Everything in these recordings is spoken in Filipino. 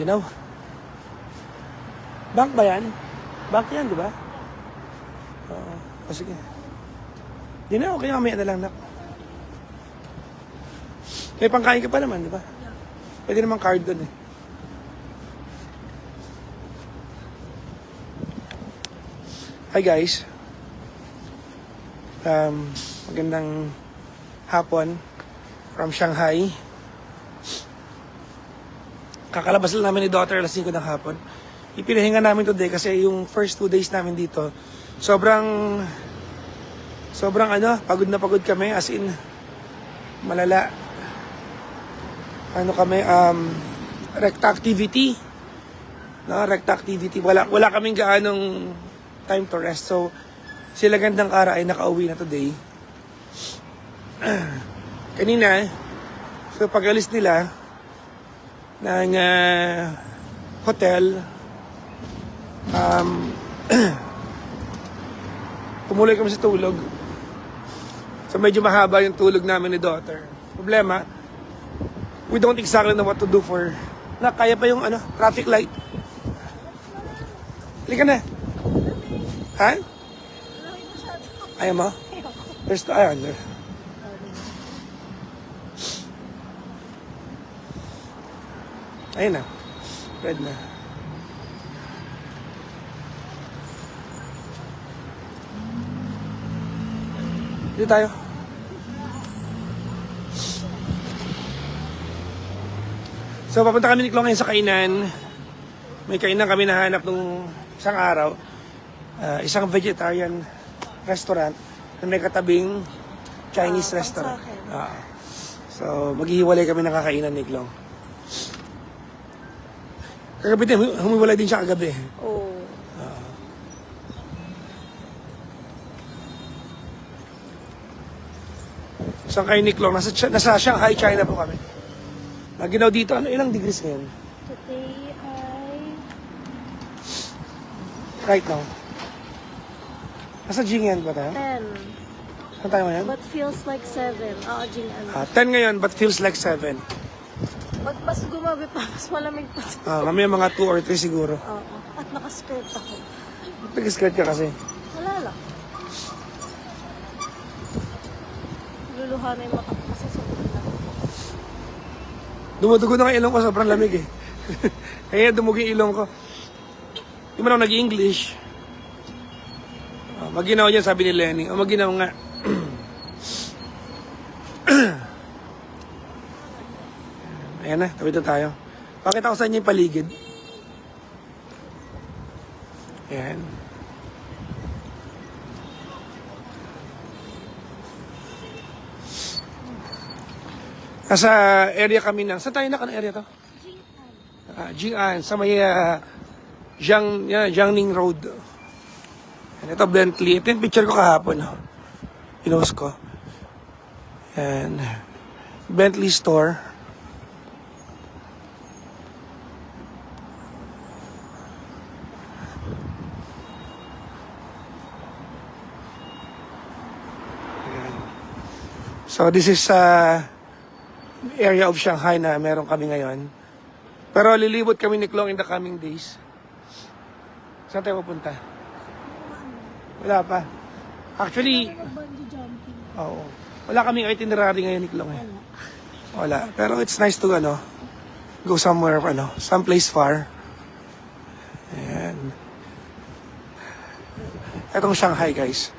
Linaw. Bank ba yan? Bank yan, di ba? Oo. O sige. Di na, okay mamaya na lang na. May pangkain ka pa naman, di ba? Pwede naman card doon eh. Hi guys. Magandang hapon from Shanghai. Kakalabas lang namin ni daughter alas 5 ng hapon. Ipinahinga namin today kasi yung first 2 days namin dito, sobrang pagod na pagod kami, as in malala. Ano kami, recta activity. No, recta activity. Wala kaming gaanong time to rest. So, sila Gandang Kara ay nakauwi na today. Kanina, so pag-alis nila ng hotel, tumuloy kami sa tulog. So medyo mahaba yung tulog namin ni daughter. Problema, we don't exactly know what to do for... Kaya pa yung traffic light. Halika na. Ha? Ayaw mo? There's to... Ayan. Ayun na. Red na. Dito tayo. So, papunta kami ni Chloe ngayon sa kainan. May kainan kami nahanap nung isang araw. Isang vegetarian restaurant na may katabing Chinese restaurant. So, maghihiwalay kami ng kakainan ni Chloe. Kagabi din, humiwalay din siya kagabi. Oo. Saan kayo ni Chloe? Nasa Shanghai, China po kami. Naginaw dito, ilang degrees ngayon? Today ay... Right now. Nasa Jing'an ba tayo? 10. Saan tayo ngayon? But feels like 7. Oo, Jing'an. 10 ngayon, but feels like 7. Pag mas gumabi pa, mas malamig pa. Mamaya mga 2 or 3 siguro. Oo. At nakaskirt ako. Nag-skirt ka kasi. Wala lang. Luluha na yung mata ko kasi sobrang lamig. Dumudugo na ang ilong ko, sobrang lamig eh. Kaya dumugo yung ilong ko. Di man ako nag-English. Maginaw yan, sabi ni Lenny. Maginaw nga. Ayan na, tawid na tayo. Pakita ko sa inyo yung paligid. Ayan. Nasa area kami ng... Saan tayo na area to? Jing'an. Sa may Jiangning Road. And ito, Bentley. Ito yung picture ko kahapon. Pinost ko. And Bentley store. So this is area of Shanghai na meron kami ngayon. Pero lilibot kami ni Chloe in the coming days. Saan tayo pupunta? Wala pa. Actually, oo. Wala kaming itinerary ngayon ni Chloe. Wala. Pero it's nice to go somewhere, someplace far. Ayan. Etong Shanghai, guys.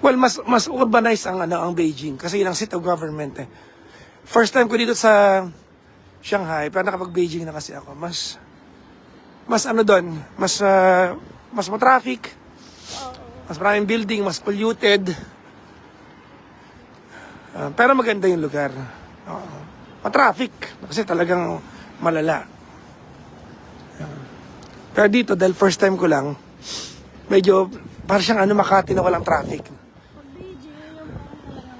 Well, mas urbanized ang Beijing kasi yun ang seat of government eh. First time ko dito sa Shanghai, pero nakapag-Beijing na kasi ako. Mas doon, mas ma-traffic, mas maraming building, mas polluted. Pero maganda yung lugar. Ma-traffic, kasi talagang malala. Pero dito, dahil first time ko lang, medyo parang siyang Makati na walang traffic. Pag Beijing, yung parang talagang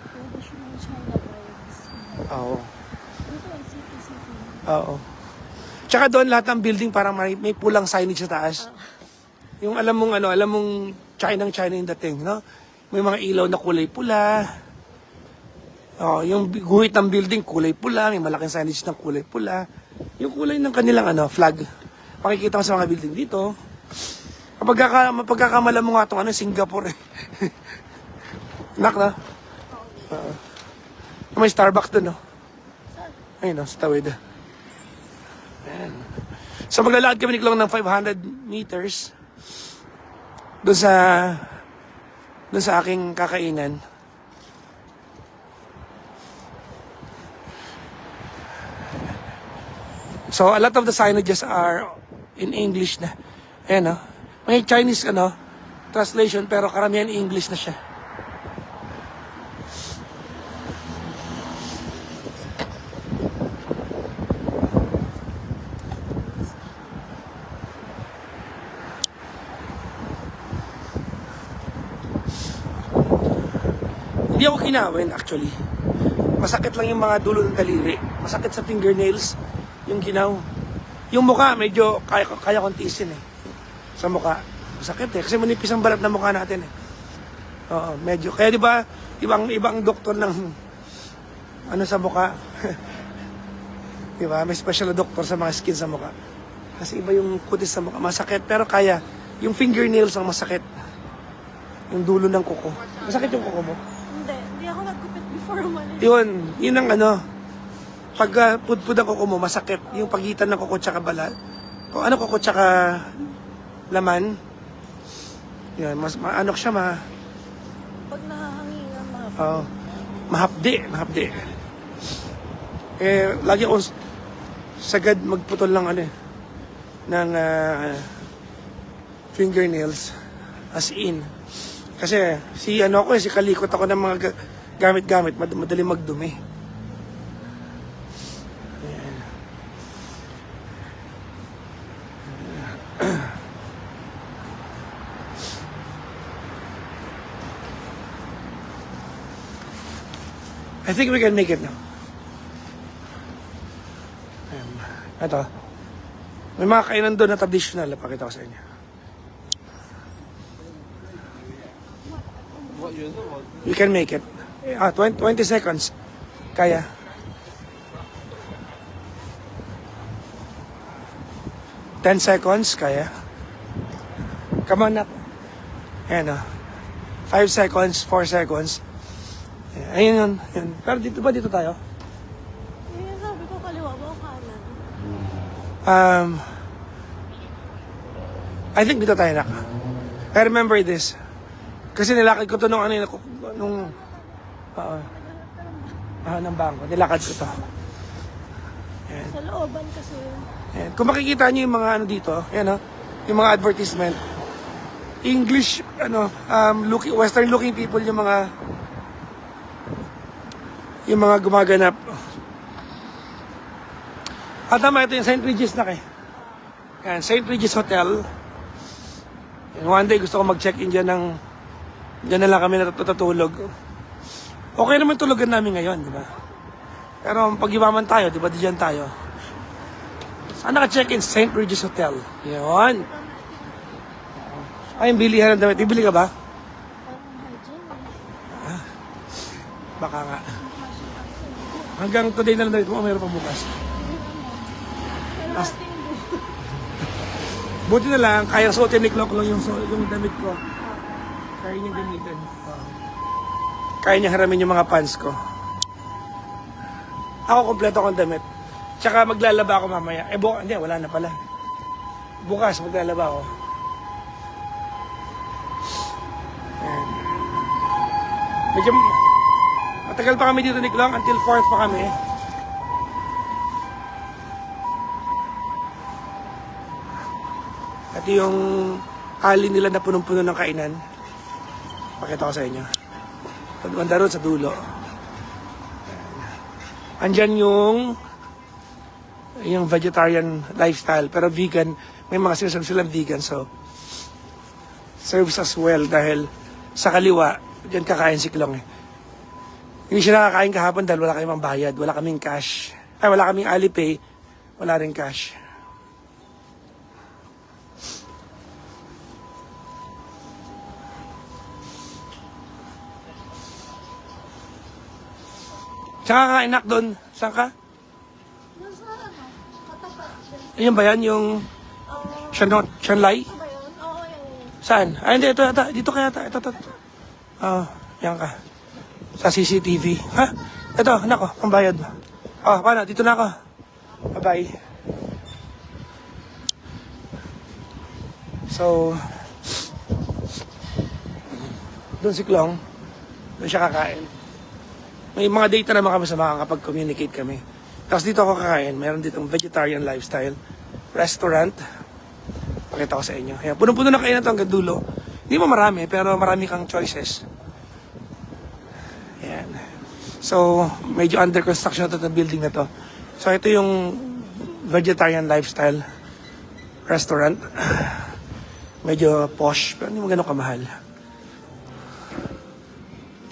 traditional China vibes. Oo. Dito ay city. Oo. Tsaka doon lahat ng building parang may pulang signage sa taas. Yung alam mong China yung dating, no? May mga ilaw na kulay pula. Yung guhit ng building kulay pula, may malaking signage ng kulay pula. Yung kulay ng kanilang flag. Makikita mo sa mga building dito. Mapagkakamala mo nga itong Singapore eh. Nak na. May Starbucks dun, no? Ayun, no, sa tawid. Ayan. So maglalakad kami ni Klong ng 500 meters doon sa aking kakainan. So a lot of the signages are in English na. Ayan, no? May Chinese translation pero karamihan English na siya. Hindi ako kinawin actually. Masakit lang yung mga dulo ng daliri. Masakit sa fingernails yung ginaw. Yung mukha medyo kaya kong tiisin eh. Sa mukha. Masakit eh kasi manipis ang balat ng mukha natin eh. Oo, medyo. Kaya di ba ibang doktor ng sa mukha. Di ba? May special na doktor sa mga skin sa mukha. Kasi iba yung kutis sa mukha. Masakit pero kaya. Yung fingernails ang masakit. Yung dulo ng kuko. Masakit yung kuko mo? Hindi ako nagkupit before umalis. Yun ang pag pudpud ang kuko mo, masakit. Yung pagitan ng kuko tsaka balat. O kuko tsaka laman. Yan, siya, Pag nahahangingan mahapdi. Lagi akong sagad magputol ng ng fingernails. As in. Kasi si kalikot ako ng mga gamit-gamit, madali magdumi. Ayan. I think we can make it now. Ayan. Ito. May mga kainan doon na traditional. Pakita ko sa inyo. You can make it. 20 seconds. Kaya. Ten seconds. Kaya. Come on up. Ayan o. 5 seconds, 4 seconds. Ayun yun. Ayun. Pero dito tayo? Yung sabi ko kaliwa ba o kanan? I think dito tayo nak. I remember this. Kasi nilakad ko to nung ng bangko. Nilakad ko to. Ayan. Sa looban kasi yun. Ayan. Kung makikita nyo yung mga dito, ayan yung mga advertisement. English, Western looking people yung mga gumaganap. At tama, ito yung St. Regis na Ayan, St. Regis Hotel. And one day gusto ko mag-check-in dyan na lang kami natutulog. Okay naman tulugan namin ngayon, di ba? Pero pag-iwaman tayo, di ba, diyan tayo. Saan naka-check-in? St. Regis Hotel. Yun. Ay, yung bilihan ng damit. Bibili ka ba? Parang hygiene. Baka nga. Hanggang today na lang damit mo, mayroon pa bukas. Pero ating Buti na lang, kaya suotin ni Klok lang yung damit ko. Kaya niya gamitin. Kaya niya haramin yung mga pants ko. Ako kompleto akong damit. Tsaka maglalaba ako mamaya. Hindi, wala na pala. Bukas maglalaba ako. Ayan. Medyo matagal pa kami dito ni Klong until 4th pa kami. At yung alley nila na punong-puno ng kainan. Pakita ko sa inyo. Banda ron sa dulo. Andyan yung vegetarian lifestyle. Pero vegan, may mga sinasabi silang vegan. So, serves as well dahil sa kaliwa, dyan kakain si Klong eh. Hindi siya nakakain kahapon dahil wala kaming bayad. Wala kaming cash. Wala kaming Alipay. Wala rin cash. Tsaka kainak doon. Saan ka? Doon sa katabi Ayun ba yan? Yung Shanlai? Ano ba yun? Oo, yan. Saan? Ay, hindi. Ito. Dito kaya ata. Ito. Yan ka. Sa CCTV. Ha? Ito, nako. Pambayad mo. Paano? Dito na ako. Bye-bye. So, doon si Klong. Doon siya kakain. May mga data naman kami sa makakapag-communicate kami. Tapos dito ako kakain. Meron ditong vegetarian lifestyle restaurant. Pakita ko sa inyo. Kaya puno-puno na kayo na ito hanggang dulo. Hindi mo marami, pero marami kang choices. Ayan. So, medyo under construction ito na building na to. So, ito yung vegetarian lifestyle restaurant. Medyo posh, pero hindi mo gano'ng kamahal.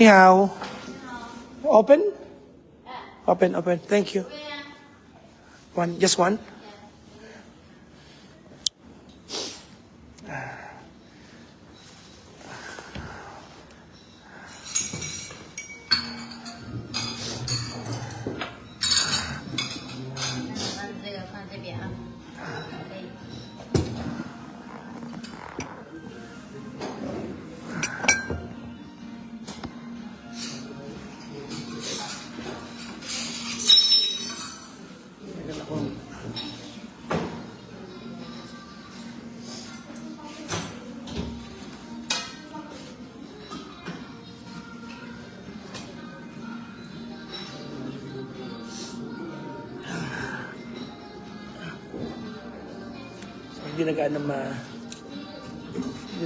Ni hao. Open? Open. Thank you. One, just one? Hindi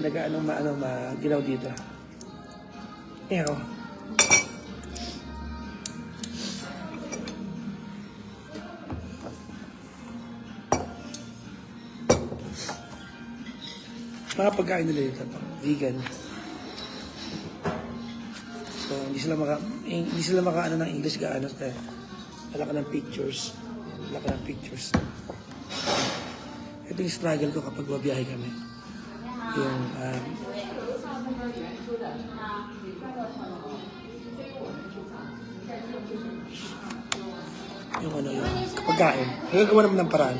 na gaano maginaw dito. Ew. Mga pagkain nila dito, vegan. So, hindi sila maka ng English gaano kaya wala ka ng pictures. Ito yung struggle ko kapag babiyahe kami. Yung, yung pagkain. Nagagawa naman ng paraan.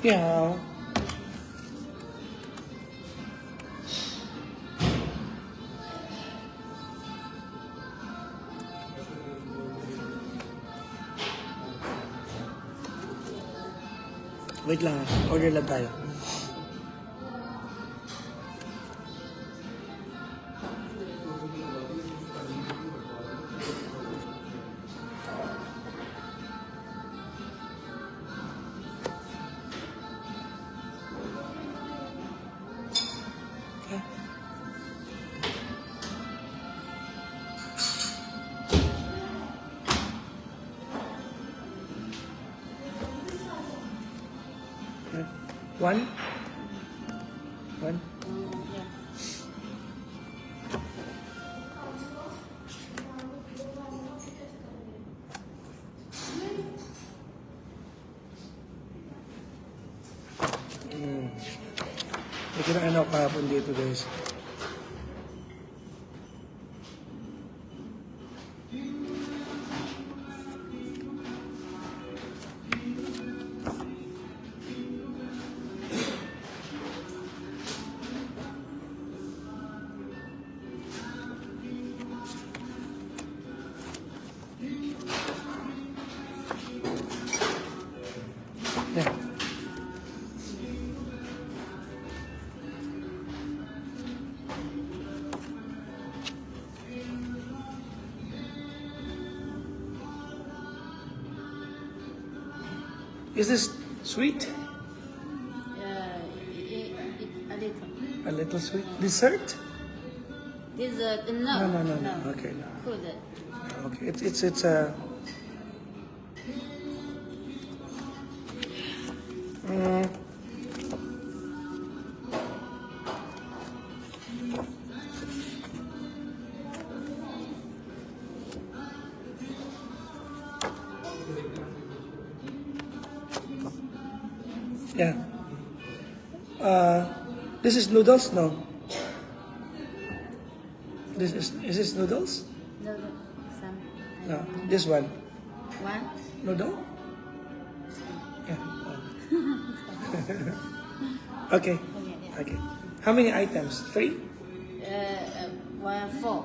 Yeah. Wait lang, order lang tayo. One? May kinaan ako kahapon dito, guys. Yeah. Is this sweet? A little. A little sweet. Dessert? Dessert? No, no, no, no. Okay, no. Food. Okay, it's a. Mm, yeah. This is noodles, no? Is this noodles? No, no. Some. No, this one. One? Noodle? Yeah. Okay. Okay, yeah. Okay. How many items? 3? One, four.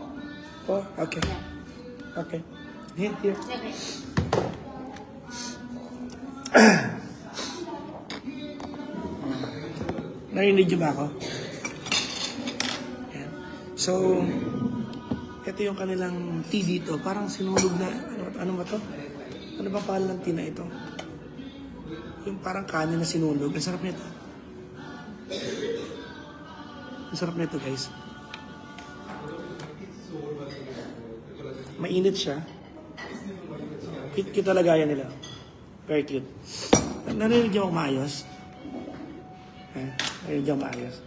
4? Okay. Yeah. Okay. Here. Okay. Narinig niyo ba ako? Yan. So, ito yung kanilang tea dito. Parang sinulog na, ano ba to? Ano ba pangalan ng tea na ito? Yung parang kanin na sinulog. Ang sarap nito. Ang sarap nito, guys. Mainit siya. Cute talaga yan nila. Very cute. Narinig niyo ako maayos? Narinig niyo ako maayos?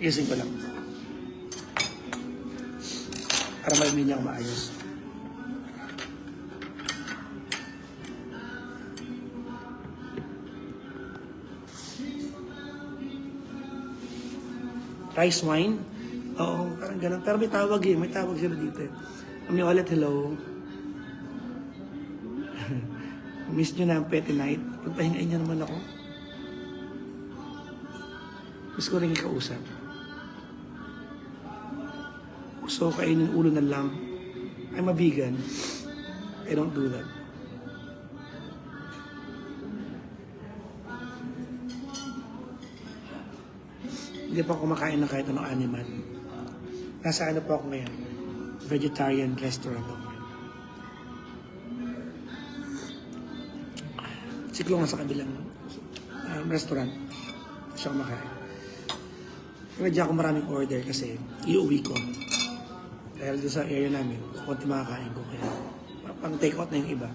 Isin ko lang. Para marinig niyo ako maayos. Rice wine? Oo, parang ganun. Pero may tawag eh. May tawag sila dito eh. Ami ulit, hello. Miss nyo na ang petty night. Pagpahingain nyo naman ako. Miss ko rin ikausap. So, kainin ulo na lang. I'm a vegan. I don't do that. Hindi pa ako kumakain ng kahit anong animal. Nasa ano po ako ngayon? Vegetarian restaurant ako ngayon. Siklo nga sa kabilang restaurant. Siya kumakain. Medyo ako maraming order kasi iuwi ko. Dahil doon sa area namin, konti makakain ko. Kaya pang take out na yung iba.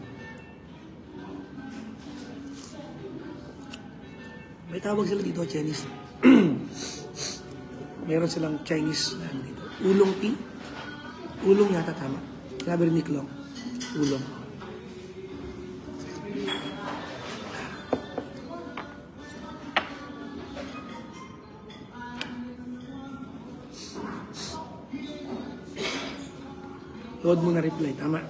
May tawag sila dito, Chinese. Meron silang Chinese na ano dito. Ulong tea. Ulong yata tama. Sabi rin ni Klong. Ulong. Load mo na reply. Tama.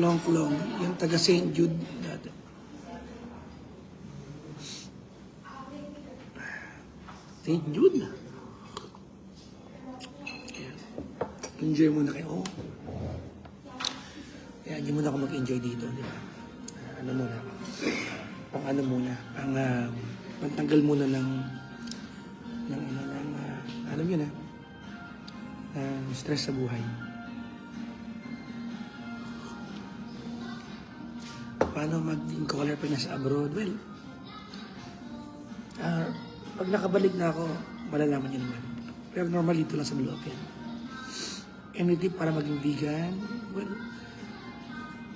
Klong, yung taga St. Jude dati. St. Jude na. Enjoy muna kayo. Oh. Kaya hindi muna ako mag-enjoy dito, di ba? Ano muna? Pang ano muna? Pang pantanggal muna ng alam yun stress sa buhay. Paano maging caller pa nasa abroad? Well, pag nakabalik na ako, malalaman niyo naman. Pero normal dito lang sa Philippines. Anything para maging vegan? Well,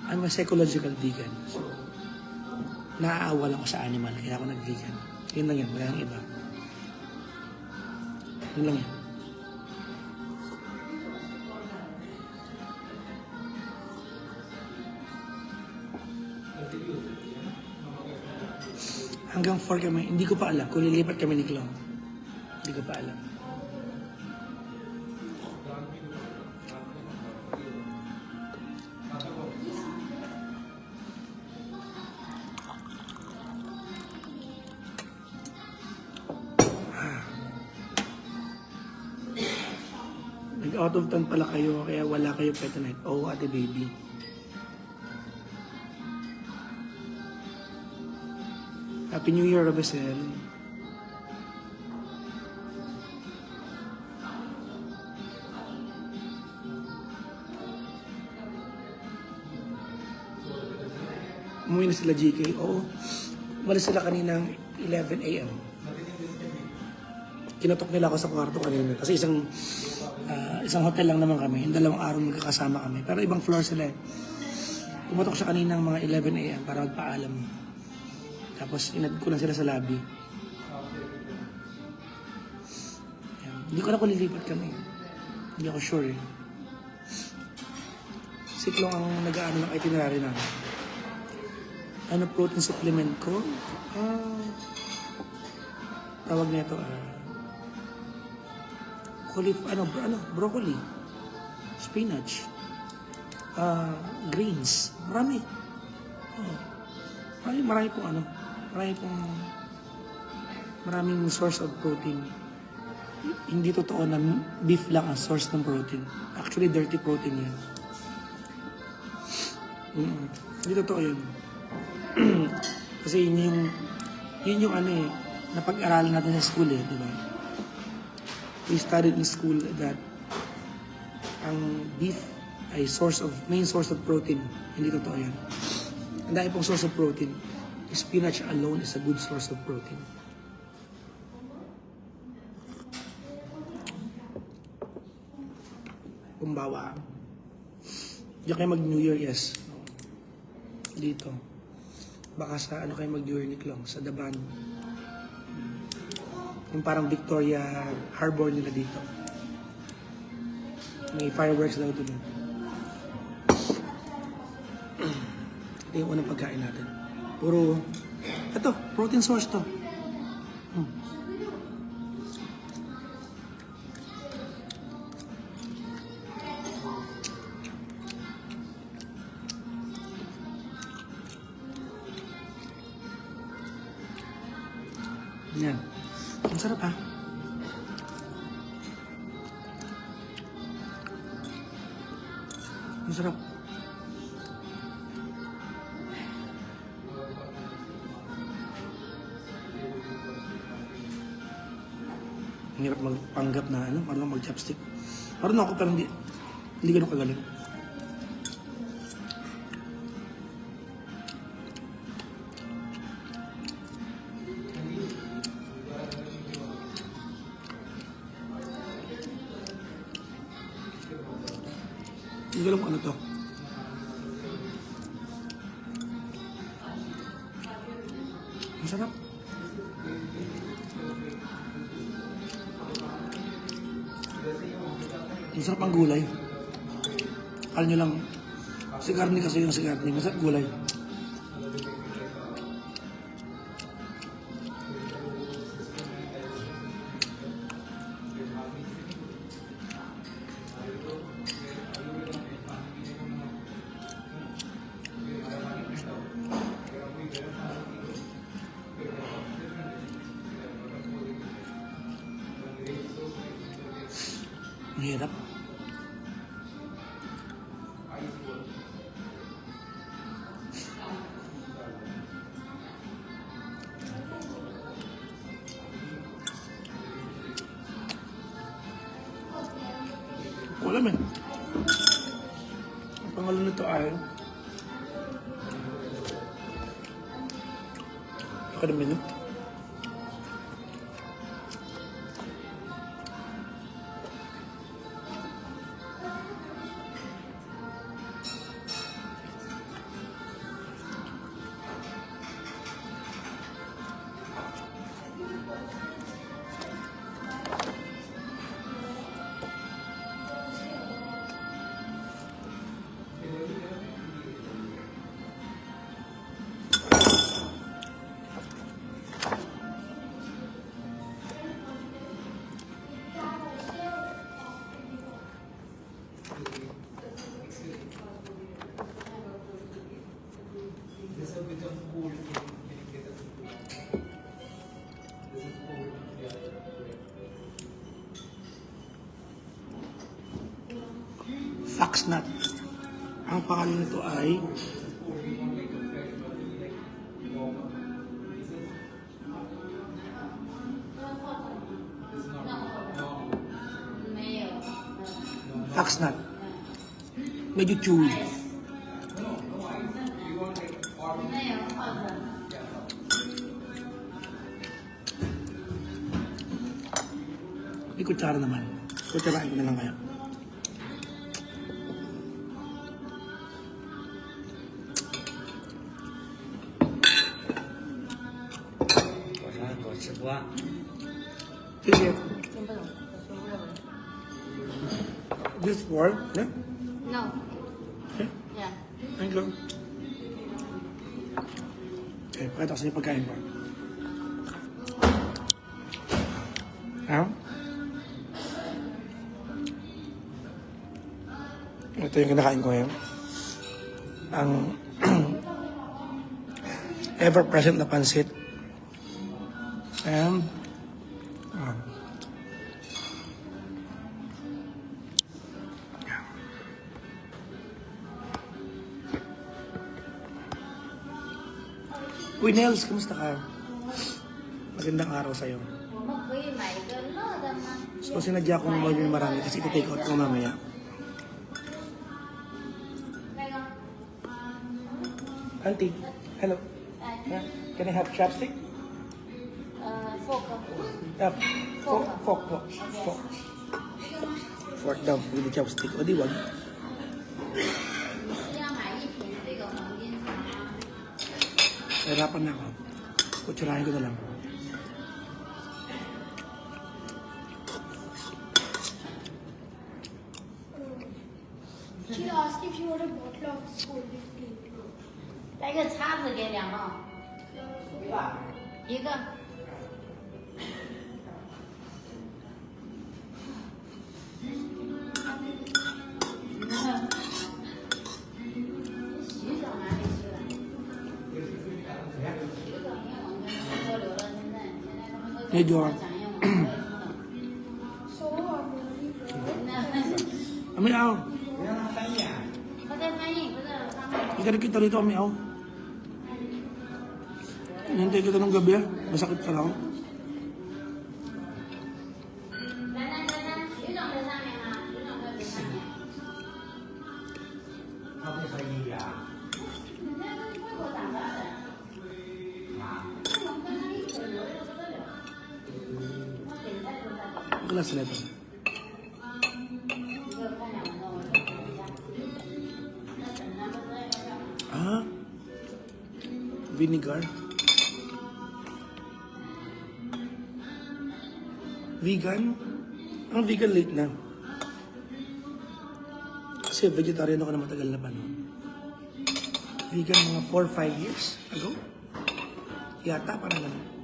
I'm a psychological vegan. So, naaawa lang ako sa animal, kaya ako nag-vegan. Yun lang yan, wala nang iba. Yun lang yan. Hanggang 4 kami, hindi ko pa alam kung lilipat kami ni Klong. Hindi ko pa alam. Nag-out of town pala kayo, kaya wala kayo pet night. Oh, ate baby. Happy New Year, Robesel. Umuwi na sila GK. Oo. Umalis sila kaninang 11 a.m. Kinatok nila ako sa kwarto kanina. Kasi isang hotel lang naman kami. Yung 2 araw magkakasama kami. Pero ibang floor sila eh. Pumatok siya kaninang mga 11 a.m. para magpaalam. Tapos inad ko lang sila sa lobby. Ayan. Hindi ko na kung lilipat kami. Hindi ako sure eh. Siklong ang nag-aano ng itinerary namin. Ano protein supplement ko? Tawag na ito, broccoli, spinach, greens, marami. Maraming source of protein. Hindi totoo na beef lang ang source ng protein. Actually, dirty protein yan. Hindi totoo yun. Kasi yun yung napag-aralan natin sa school eh, di ba? We studied in school that ang beef ay main source of protein. Hindi totoo yan. Ang dahil pong source of protein, spinach alone is a good source of protein. Kumbawa. Diyan kayo mag-New Year, yes. Dito. Baka sa kayo mag-New Year ni Klong, sa Daban. Yung parang Victoria Harbor nila dito. May fireworks daw doon. Ito yung unang pagkain natin. Ito, protein source to. Yan. Ang sarap ha. Ang sarap. Ang hirap magpanggap na marunong mag-chopstick. Marunong ako pero hindi ganun kagaling. Hindi ko alam kung ano to. Ang sarap. Ang sarap ang gulay. Akala nyo lang, si Garni kasi yung si Garni. Masarap gulay. Ang hirap. Wala man. Ang pangalan nito ay Akademino. Foxnut. Ang pangalan nito ay Fox nut. Medyo chewy. May kutsara naman. Kutsarain ko na lang kaya. Sige. This for? Yeah? No. Okay. Yeah. Thank you. Okay, pakita ko sa inyo pagkain ko. Ha? Ito yung kinakain ko ngayon. Ang ever-present na pansit. And Uy, Nels, kamusta ka? Magandang araw sa'yo. So, sinadya kong mag-win marami kasi iti-take out ko mamaya. Auntie, hello. Yeah. Can I have chopstick? Fork. Fork. Fork daw, with the chopstick. O, di wag. Hirapan na ako. Kutsurahin ko na lang. She asked if you want a bottle of scolded tea. 来个叉子给两个，一个。洗澡哪里去了？洗澡因为我们多留了，现在他们都那就讲英文，我也听不懂。 So I'm really good. Amiaw. 他在翻译，不是他们。 Ika kita rito, amiaw. Hinintay kita nung gabi, masakit ka lang. 来，徐总在上面吗？徐总在上面。他不可以呀、你那都是外国打扮的。这种跟他一口流的不得了。我点菜都在点。 Wala sila ito. 你给我看两个，我说等一下。那等他们在要干嘛？ Ah? Vinegar? Vegan? Ang vegan late na. Kasi vegetarian ako na matagal na panahon. Vegan mga 4-5 years ago. Yata parang ganun.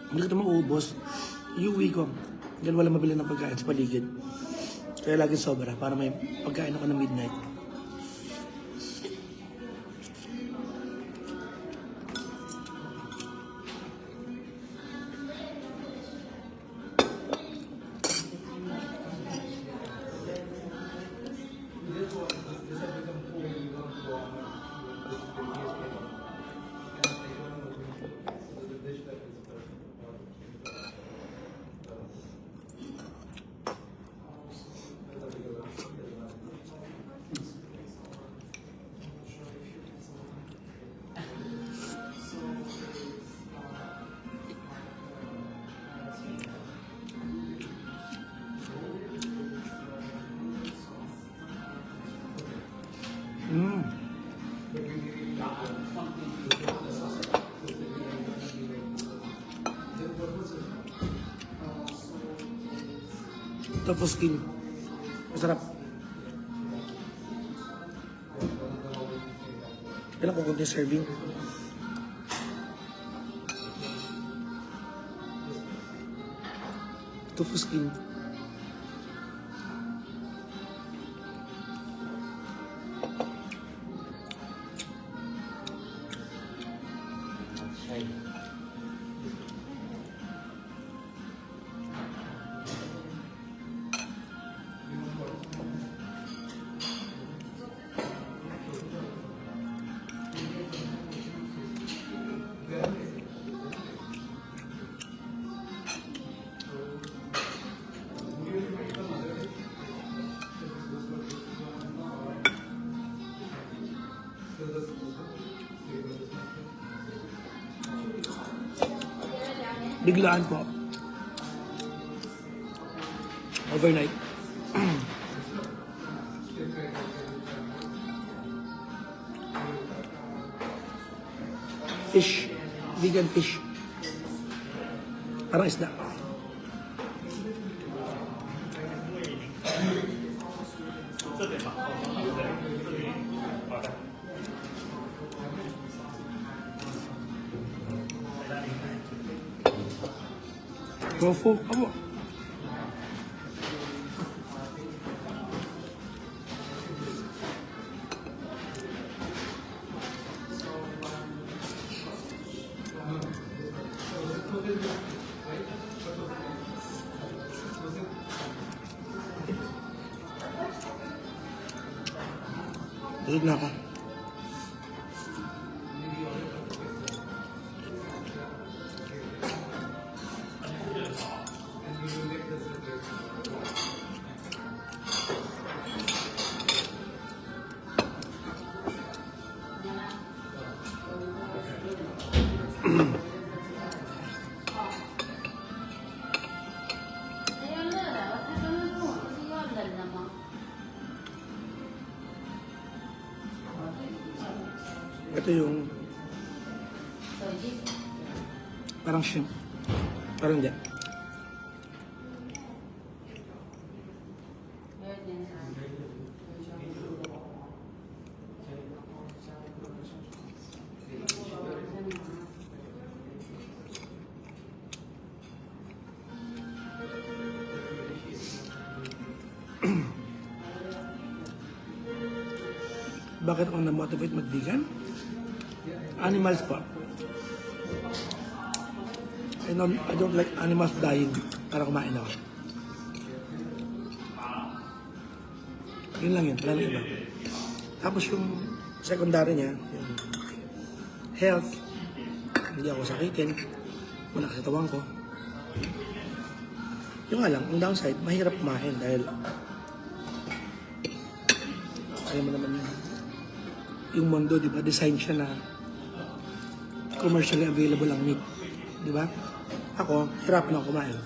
Hindi ko ito mauubos. Iuwi ko. Dahil wala mabili ng pagkain sa paligid. Kaya laging sobra para may pagkain ako ng midnight. Tofu skin. Masarap. Kailan ko kunti serving. Tofu skin. Biglaan po. Overnight. Fish. Vegan fish. Parang isda. Tofu. Apa? Busog na ako. Ito yung parang shrimp. Parang hindi. Bakit ako na-motivate mag-vegan? Animals pa. I don't like animals dying para kumain ako. Yun lang yun, wala na iba. Tapos yung secondary niya, yung health, hindi ako sakitin, wala sa tawang ko. Yung nga lang, ang downside, mahirap kumain dahil alam mo naman yung mundo, di ba, design siya na commercially available ang meat. Di ba? Ako, hirapan ako kumain.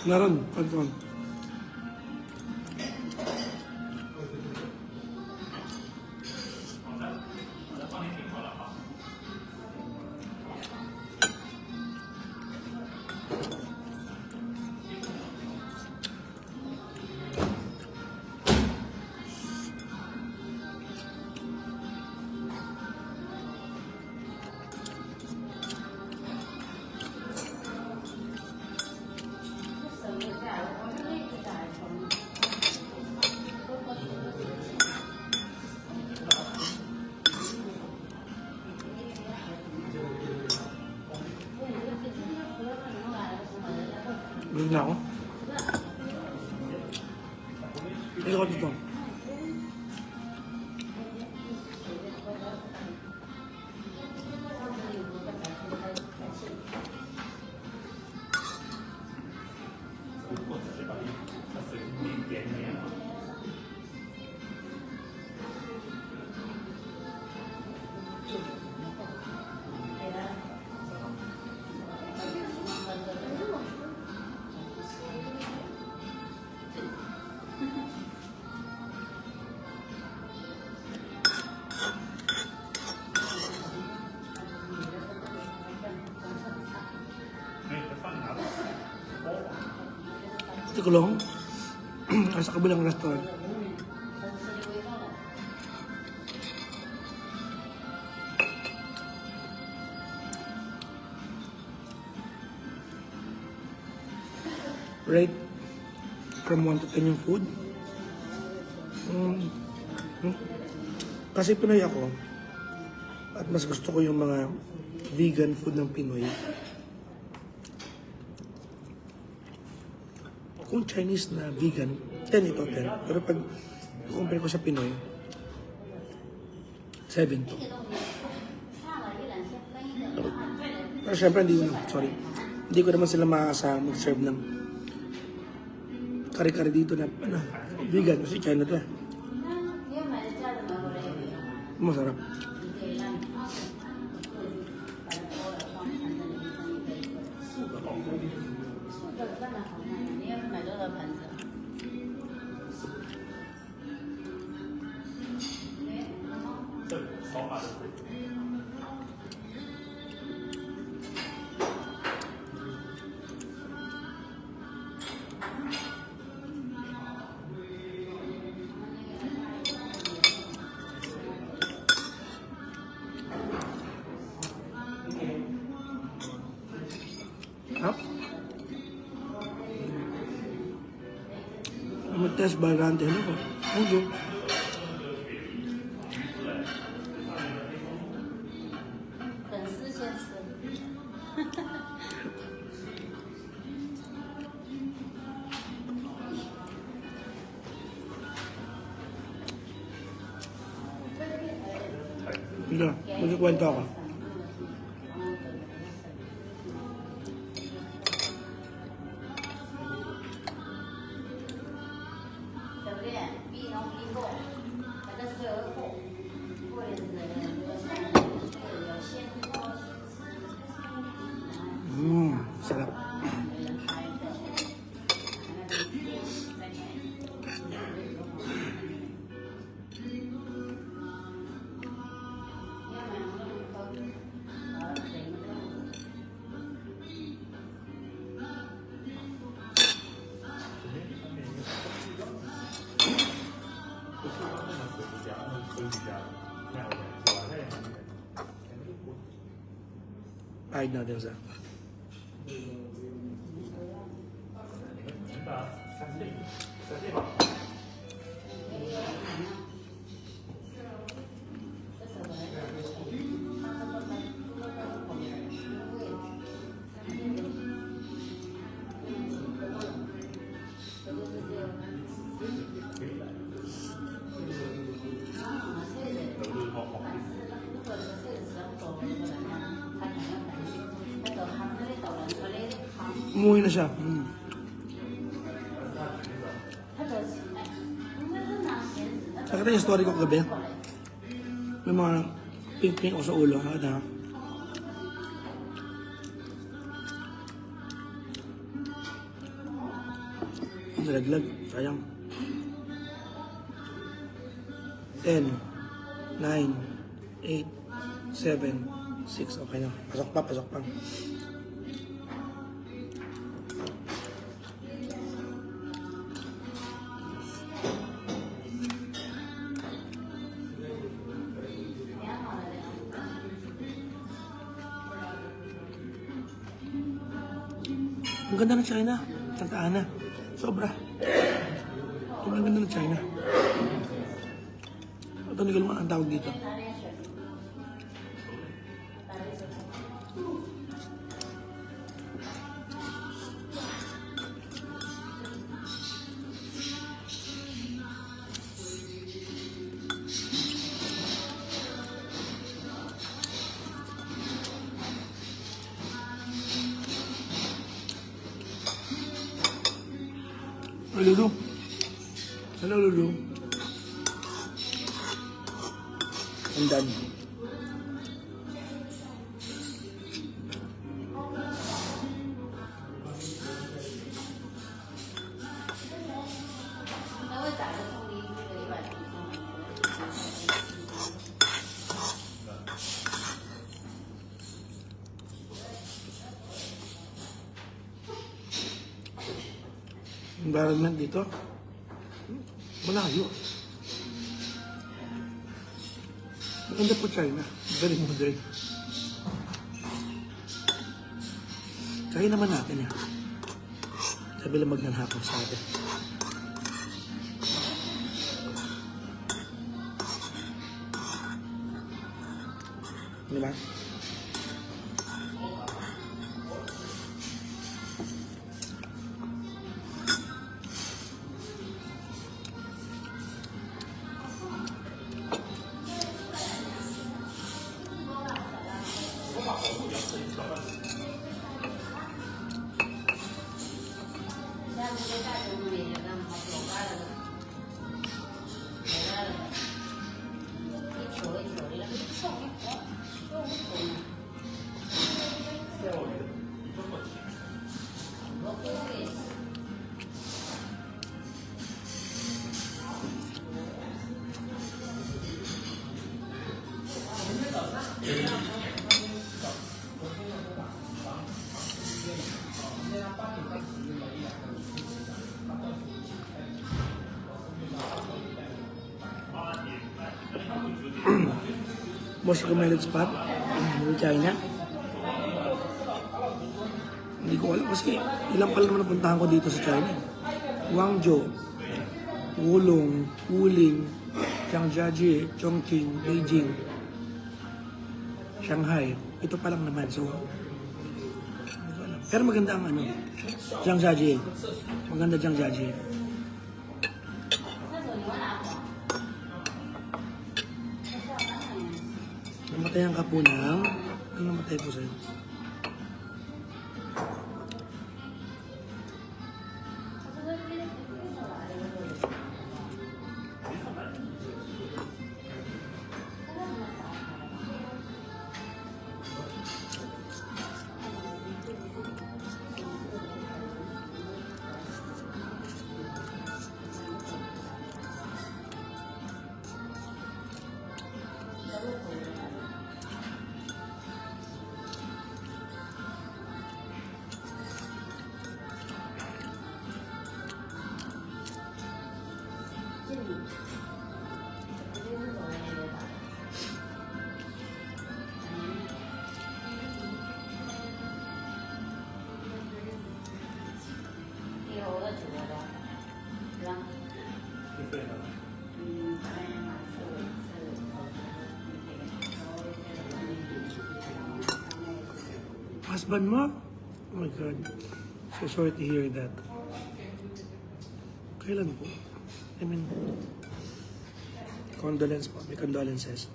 Meron, konton. Busog na ako. Ito ko dito. Kulong sa kabilang restaurant. Rate from 1 to 10 yung food. Kasi Pinoy ako at mas gusto ko yung mga vegan food ng Pinoy. Kung Chinese na vegan, 10 ito 10. Pero pag compare ko sa Pinoy, 7 to. Pero syempre hindi ko naman sila makakasama mag-serve ng kare-kare dito na, ano, vegan. Kasi China to. 你要买的价值买回来也没用啊， Masarap. 你可以让你把它剥了放盘子里面，你可以素的当然好看了，你要买多少盘子？Sarap. Mag-test variante ano ko. Thank you. 粉丝先吃。 Hindi, magkikwento ako. Sarap. Kahit natin sa. Umuwi na siya. Nakita yung story ko kagabi. May mga pink-pink ako sa ulo. Nakita. Nalaglag. Sayang. 10, 9, 8, 7, 6. Okay na. Pasok pa, pasok pa. Ang ganda ng China. Santa Ana. Sobra. Ang ganda ng China. Ito ni Galman ang tawag dito. Lulu. Hello, Lulu. I'm done. Environment dito, malayo. Maganda po China. Very modern. Kaya naman natin yan. Sabi lang magnanhapon sa atin. Diba? most recommended spot in China. Hindi ko alam kasi ilang pala naman napuntahan ko dito sa China. Guangzhou, Wulong, Wuling, Zhangjiajie, Chongqing, Beijing, Shanghai. Ito pa lang naman. So, hindi ko alam. Pero maganda ang ano, Zhangjiajie. Maganda Zhangjiajie. Namatayan ka po ng... Ano namatay po sa'yo? Husband mo? Oh my God. So sorry to hear that. Kailan po? I mean, condolence po. May condolences.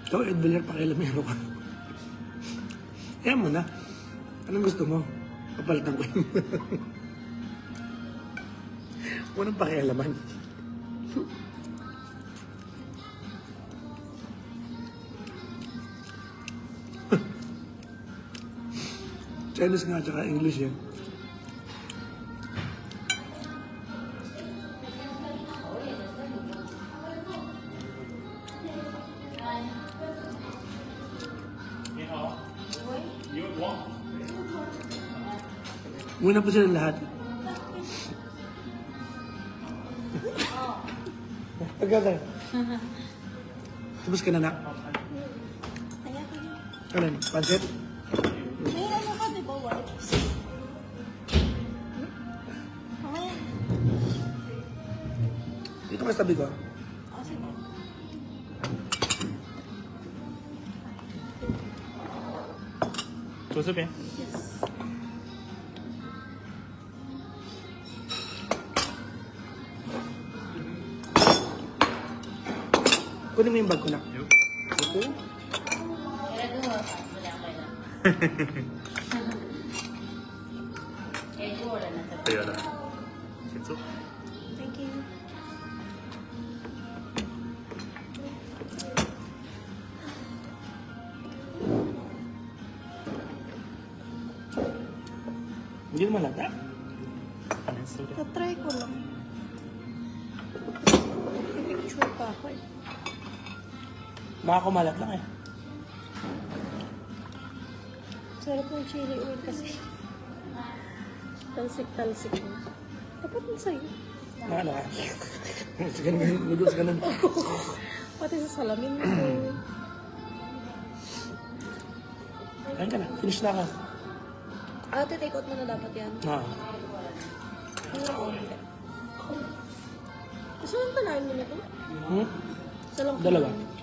Ikaw, Ed Villar, pakialamero ka. Kaya mo na. Anong gusto mo? Papalitan ko yun. Unang pakialaman. Chinese nga, tsaka English yan. Muna po sila lahat. Agad. Tapos ka na, nak? Ano? Pancit? May ano ka, di ba, wipes? Okay. Dito ka sa tabi ko. Oh, sige. Yes. Kunin mo yung bag ko, nak. Ito? Thank you. Hindi naman lata. Tatry ko lang. Picture pa ako eh. Baka kumalat lang eh. Sarap ng chili oil kasi. Talsik-talsik na. Dapat na sa'yo. Ano ka? Ganun, noodles ganun. Pati sa salamin mo. Ayun ka na, finish na ka. Take out mo na dapat yan. Ano onte. Gusto lang tanahin mo nito? Isa lang Dalawa. tanahin mo.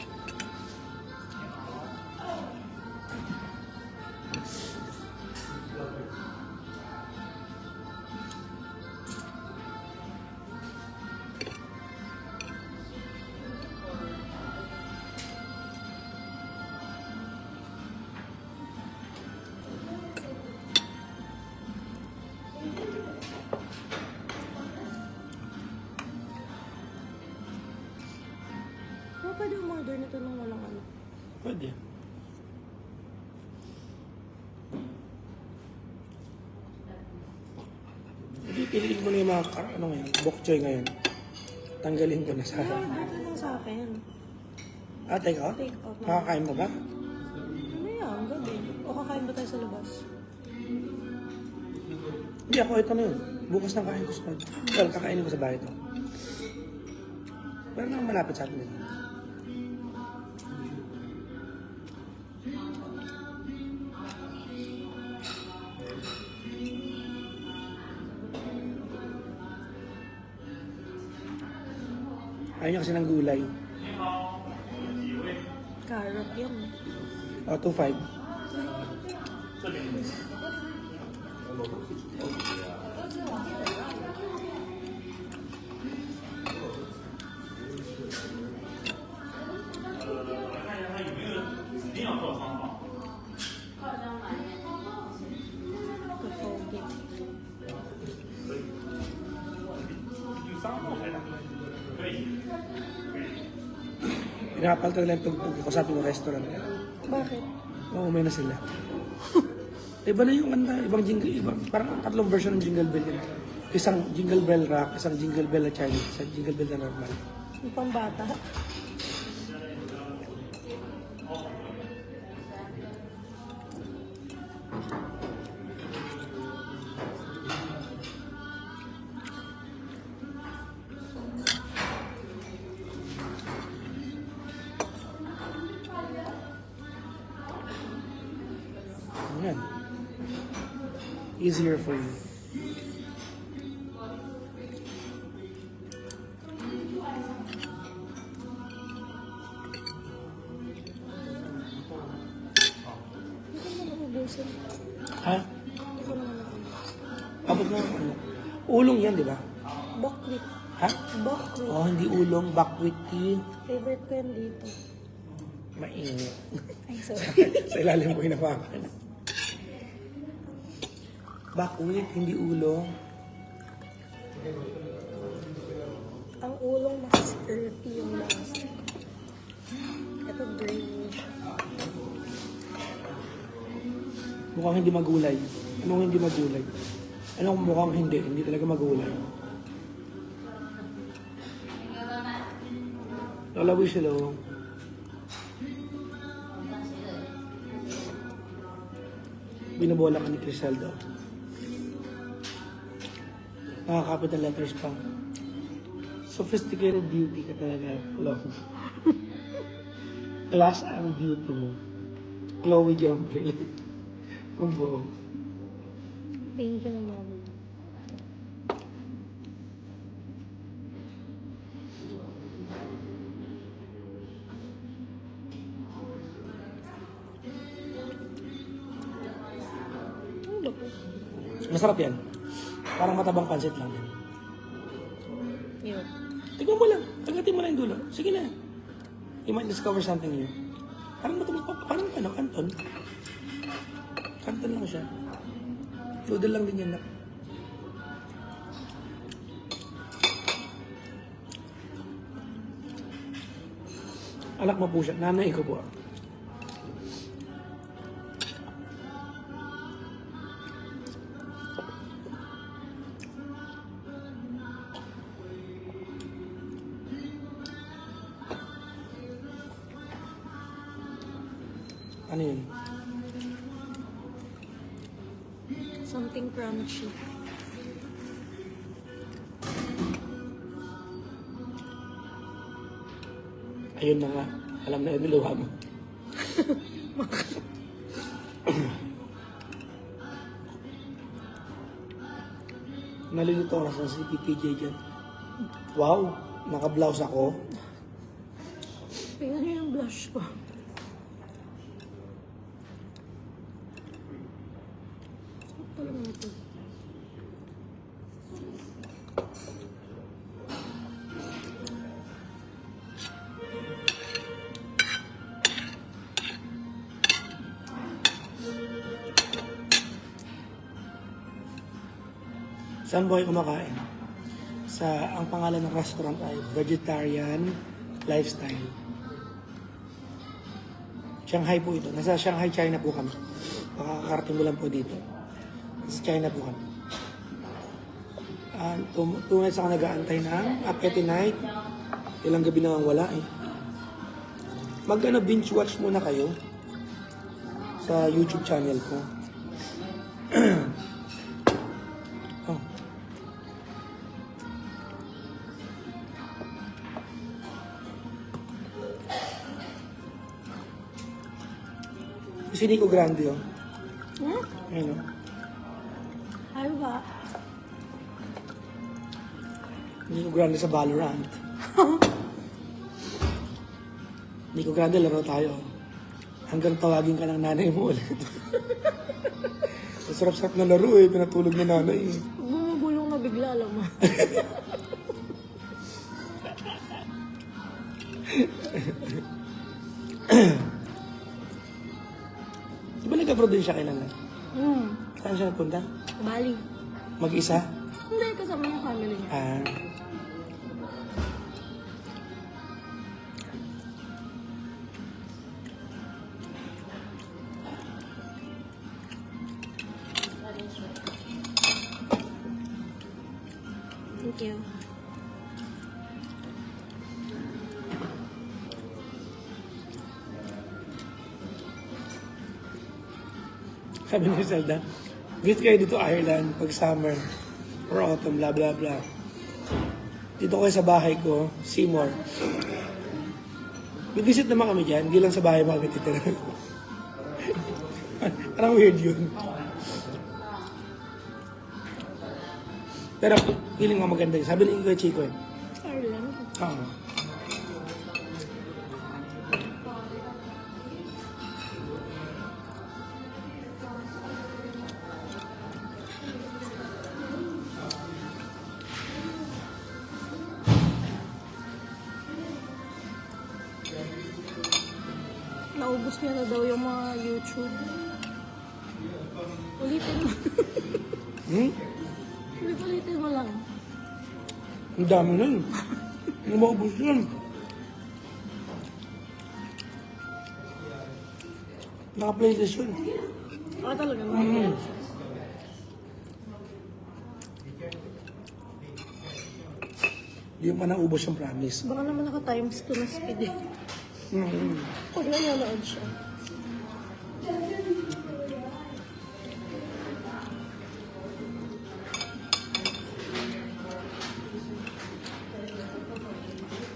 Pwede umorder nito nung walang ano. Pwede. Piliin mo na yung mga ano ngayon, bok choy ngayon. Tanggalin ko na sa akin. Order ka lang sa akin. Take out? Take out na. Makakain mo ba? Ano yan? Gabi. O kakain ba tayo sa labas? Hindi ako, ito na yun. Bukas ng kain ko sa pag. Well, kakainin ko sa bahay ito. Pero nang malapit sa atin dito. Ayaw niya kasi ng gulay. Carrot yan. O, 2.5. Pogi. Pinapalta nila itong pagkakasapin ng restaurant. Bakit? Maumay na sila. Iba na yung kanta, ibang jingle, ibang, parang tatlong version ng Jingle Bell yun. Isang Jingle Bell rock, isang Jingle Bell na Chinese, isang Jingle Bell na normal. Yung pambata. Ayan. Easier for you. Hindi ko naman ubusin. Ha? Hindi ko naman ubusin. Abot na ano? Ulong yan, di ba? Buckwheat. Ha? Buckwheat. Oh, hindi ulong, buckwheat tea. Favorite ko yan dito. Mainit. Ay, sorry. Sa ilalim ko hinapakan. Buckwheat, hindi ulong. Ang ulong mas earthy yung lasa. Ito grayish. Mukhang hindi magulay. Anong hindi magulay? Anong mukhang hindi? Hindi talaga magulay. Lalawi sila. Oh. Binabola ka ni Criseldo. Nakakapit ang letters pa. Sophisticated beauty ka talaga. Love. Class ang beauty mo. Chloe Jumble. Kung buo. Thank you naman. Ano ba po? Masarap yan. Parang matabang pansit lang yan. Yun. Tignan mo lang. Tagatin mo lang yung dulo. Sige na. You might discover something new. Parang matabang, parang ano, kanton. Kanton lang siya. Noodle lang din yan na. Anak mo po siya. Nanay ko po. Ano yun? Something crunchy. Ayun na nga. Alam na yun, niluha mo. Nalilito ako sa CPPJ dyan. Wow! Naka-blouse ako. Tingnan niyo yung blush ko. Sarap talaga ito. Saan ba kayo kumakain? Ang pangalan ng restaurant ay Vegetarian Lifestyle. Shanghai po ito. Nasa Shanghai, China po kami. Makakarating mo lang po dito. Nasa China po kami. Two nights ako nag-aantay ng Appetite Night. Ilang gabi na wala eh. Binge watch muna kayo sa YouTube channel ko. Si Nico Grande, oh. Hmm? Ayun, oh. Ay ba? Nico Grande sa Valorant. Nico Grande, laro tayo. Hanggang tawagin ka ng nanay mo ulit. Masarap-sarap na laro eh. Pinatulog na nanay eh. Bumubulong na bigla, alam mo. Di ba nag-abroad din siya kailan? Hmm. Saan siya napunta? Bali. Mag-isa? Hindi, kasama ng family niya. Ah. Thank you. Sabi ni Zelda, visit kayo dito Ireland pag summer or autumn, blah blah blah. Dito kayo sa bahay ko, Seymour. Visit naman kami dyan, hindi lang sa bahay mo kami titira. Parang weird yun. Pero feeling ko maganda yun. Sabi ni Kuya Chico eh. Ireland. Oo. Naubos niya na daw yung mga YouTube. Ulitin mo. Ulitin mo lang. Ang dami nun. Ang maubos yun. Naka-playlist yun. Talaga mo. Hindi mo pa naubos yung promise. Baka naman naka-times 2 na speed eh. Pag nanonood siya.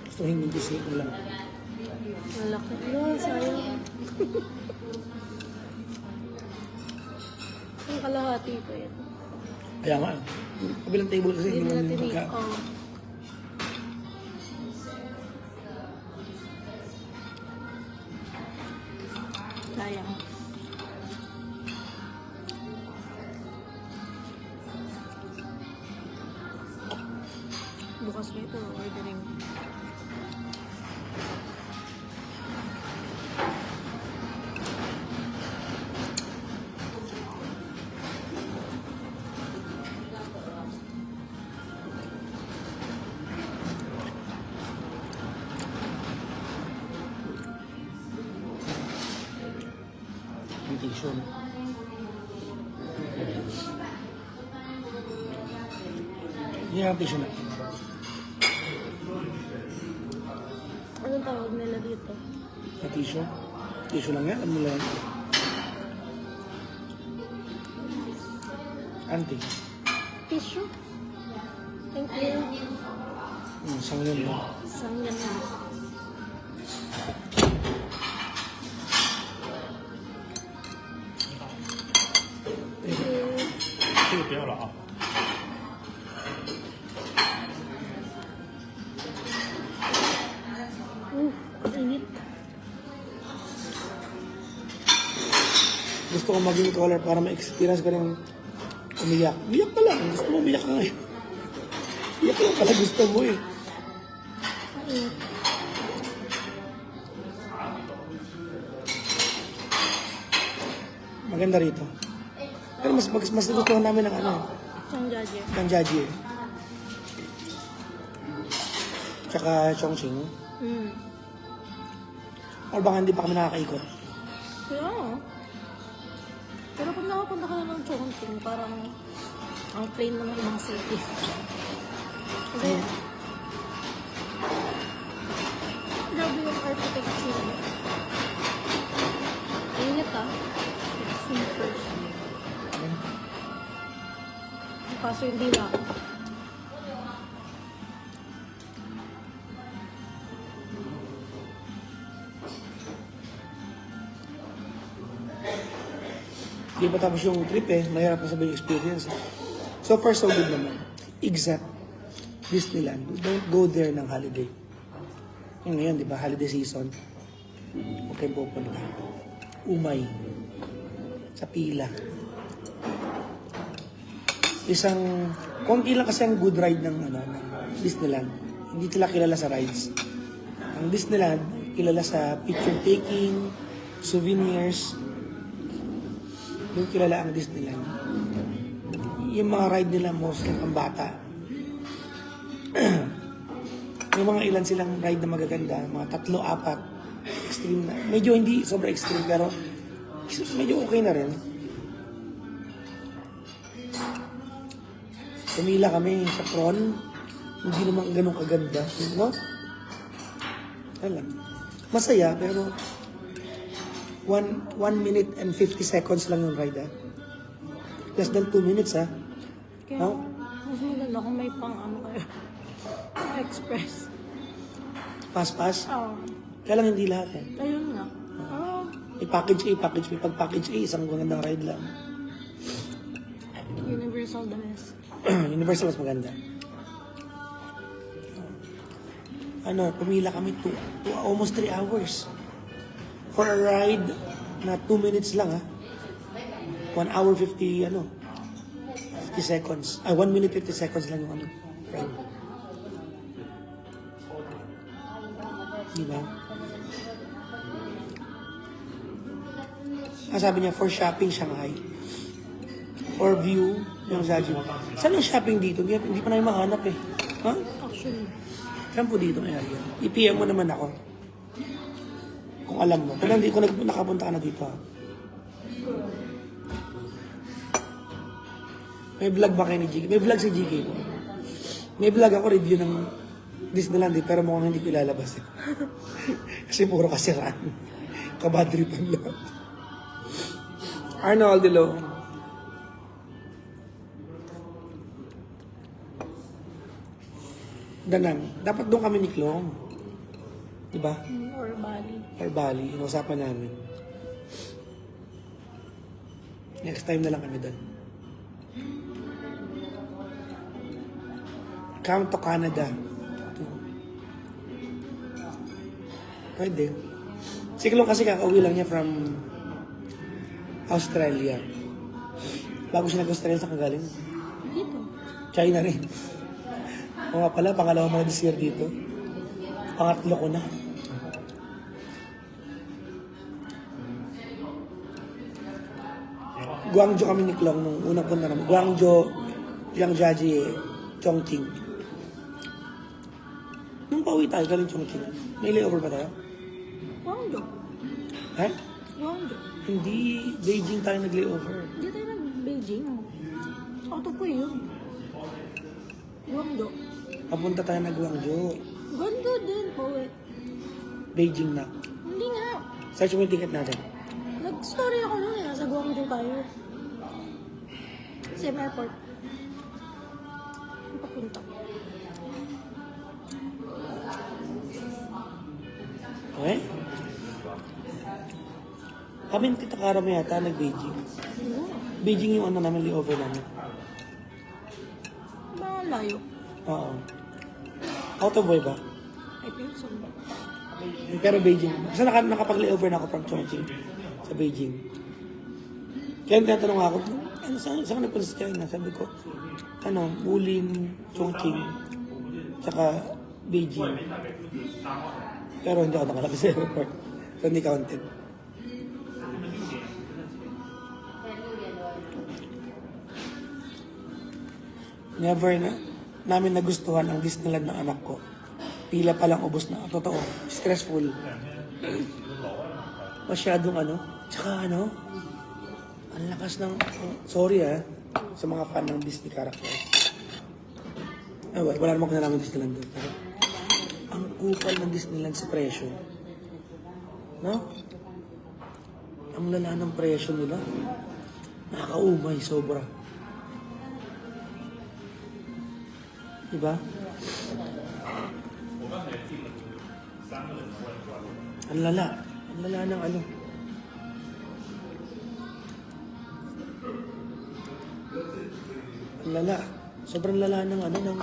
Gusto hindi bisik mo lang. Malaki. No, sayang. Ang kalahati pa yan. Kaya nga, kabilang table kasi Hindi hindi nila mo tinig. magka... Oh. Sayang. Bukas ko ito, ordering. Yung tissue. No? Yan ang tissue na. Anong tawag nila dito? Sa tissue. Tissue lang yan. Ano lang? Auntie. Tissue? Thank you. Isang yun lang. Isang yan na. Thank you. 这个不要了啊。 Ang init. Gusto ko maging caller para ma-experience ko rin umiyak. Umiyak ka lang. Gusto mo umiyak ka ngayon. Umiyak lang pala gusto mo eh. Ang init. Maganda rito. Pero mas gustuhan namin ng ano, Siyang judge. ng Jaji eh. Tsaka Chongqing. Hmm. Or baka hindi pa kami nakakaikot. Kaya nga. Pero pag nakapunta ka na ng Chongqing, parang ang plain mo ng ibang city. Kasi, grabe yung architecture. Init ah. It's super. Kaso hindi na ako. Di pa tapos yung trip eh. Mahirap pa sabihin yung experience. So far, so good naman. Except Disneyland. Don't go there ng holiday. Yung ngayon, di ba? Holiday season. Huwag kayong pupunta. Umay. Sa pila. Konti lang kasi ang good ride ng Disneyland. Hindi sila kilala sa rides. Ang Disneyland, kilala sa picture taking, souvenirs. Yung kilala ang Disneyland. Yung mga ride nila mostly ang bata. May mga ilan silang ride na magaganda, mga 3-4. Extreme na. Medyo hindi sobra extreme pero medyo okay na rin. Pumila kami sa prawn. Hindi naman ganun kaganda. No? Alam. Masaya pero 1 minute and 50 seconds lang yung ride ah. Less than 2 minutes ah. Kaya, No? mas maganda kung may pang kayo. Express. Fast pass. Kaya lang hindi lahat eh. Ayun nga. May package A, package B. Pag package A, isang magandang ride lang. Universal the best. Universal mas maganda. Pumila kami almost 3 hours. For a ride na 2 minutes lang ha. 1 hour 50 seconds. 1 minute 50 seconds lang yung ride. Diba? Sabi niya, for shopping, Shanghai. For view, yung Zaji. Saan yung shopping dito? Hindi pa namin mahanap eh. Ha? Actually. Saan po dito ang area? I-PM mo naman ako. Kung alam mo. Pero hindi ko nakapunta ka na dito ha. May vlog ba kayo ni GK? May vlog si GK po. May vlog ako review ng Disneyland eh, pero mukhang hindi ko ilalabas eh. Kasi puro kasiraan. Kabadripan lahat. Arnold Dilo. Danang. Dapat doon kami ni Klong. Diba? Or Bali. Or Bali. Inuusapan namin. Next time na lang kami doon. Come to Canada. Pwede. Si Klong kasi kakauwi lang niya from Australia. Bago siya nag-Australia sa kagaling. Dito. China rin. O nga pala, pangalawa mo na this year dito. Pangatlo ko na. Guangzhou kami ni Klong nung unang punta namin. Guangzhou, Jiangjaji, Chongqing. Nung pauwi tayo, galing Chongqing. May layover ba tayo? Guangzhou. Ha? Guangzhou. Hindi, Beijing tayo nag-layover. Hindi tayo nag-Beijing. Auto ko yun. Guangzhou. Papunta tayo na Guangzhou. Guangzhou din po eh. Beijing na. Hindi nga. Search mo yung ticket natin. Nag-story ako nun eh. Nasa Guangzhou tayo. Same airport. Ang papunta. Okay? Kami ni Tita Cara mo yata nag-Beijing. Siguro. Beijing yung namin, layover namin. Malayo. Oo. Out of way ba? I think so. Pero Beijing. Kasi nakapag-layover na ako from Chongqing sa Beijing. Kaya tinatanong ako, saan ka nagpunta sa China? Sabi ko, Wulin, Chongqing, tsaka Beijing. Pero hindi ako nakalapis sa airport. So hindi counted. Never namin nagustuhan ang Disneyland ng anak ko. Pila pa lang ubos na. Totoo. Stressful. Masyadong Tsaka ang lakas ng... sorry sa mga fan ng Disney characters. Wala namang kinalaman Disneyland doon. Pero ang kupal ng Disneyland sa presyo. No? Ang lala ng presyo nila. Nakakaumay, sobra. Diba? Ang lala. Ang lala ng Ang lala. Sobrang lala ng ano, ng...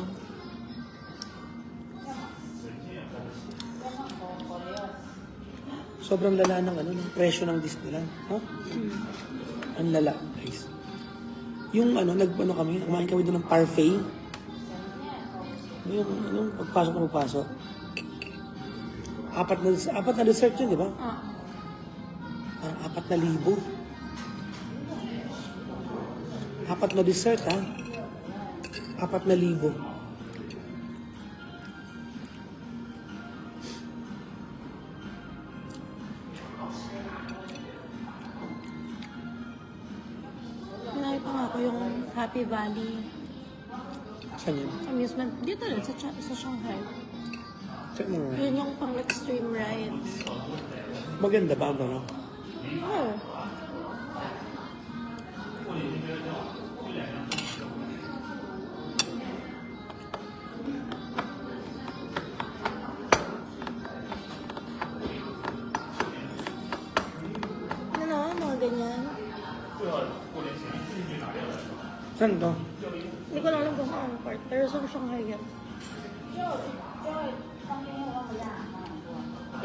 Sobrang lala ng ano, ng presyo ng Disneyland. No? Ang lala, guys. Yung ano, nag-ano kami, kumain kami doon ng parfait. Yung pagpasok. Apat na dessert yun, di ba? Parang 4,000. 4 na dessert, ha? 4,000. Nakita nga ako yung Happy Valley Saan yun? amusement. Dito rin, sa Shanghai. Check mo nga. Yun yung pang extreme rides. Maganda ba ang ano? Oh. Ano, mga ganyan. Saan to? Hindi ko lang alam kung saan part. Pero sa Shanghai yan.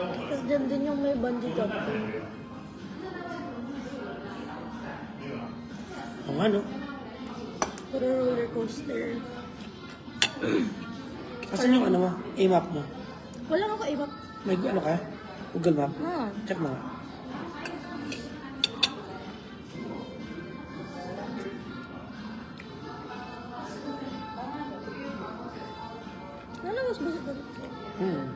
Tapos dyan din yung may bungee jumping. Ang ano? Pero roller coaster. Asan yung ano mo? A-map mo? Wala ako iba. May ano ka? Google Map? Ah, Check mo nga. nalabas ba siya doon? Hmm. Oh.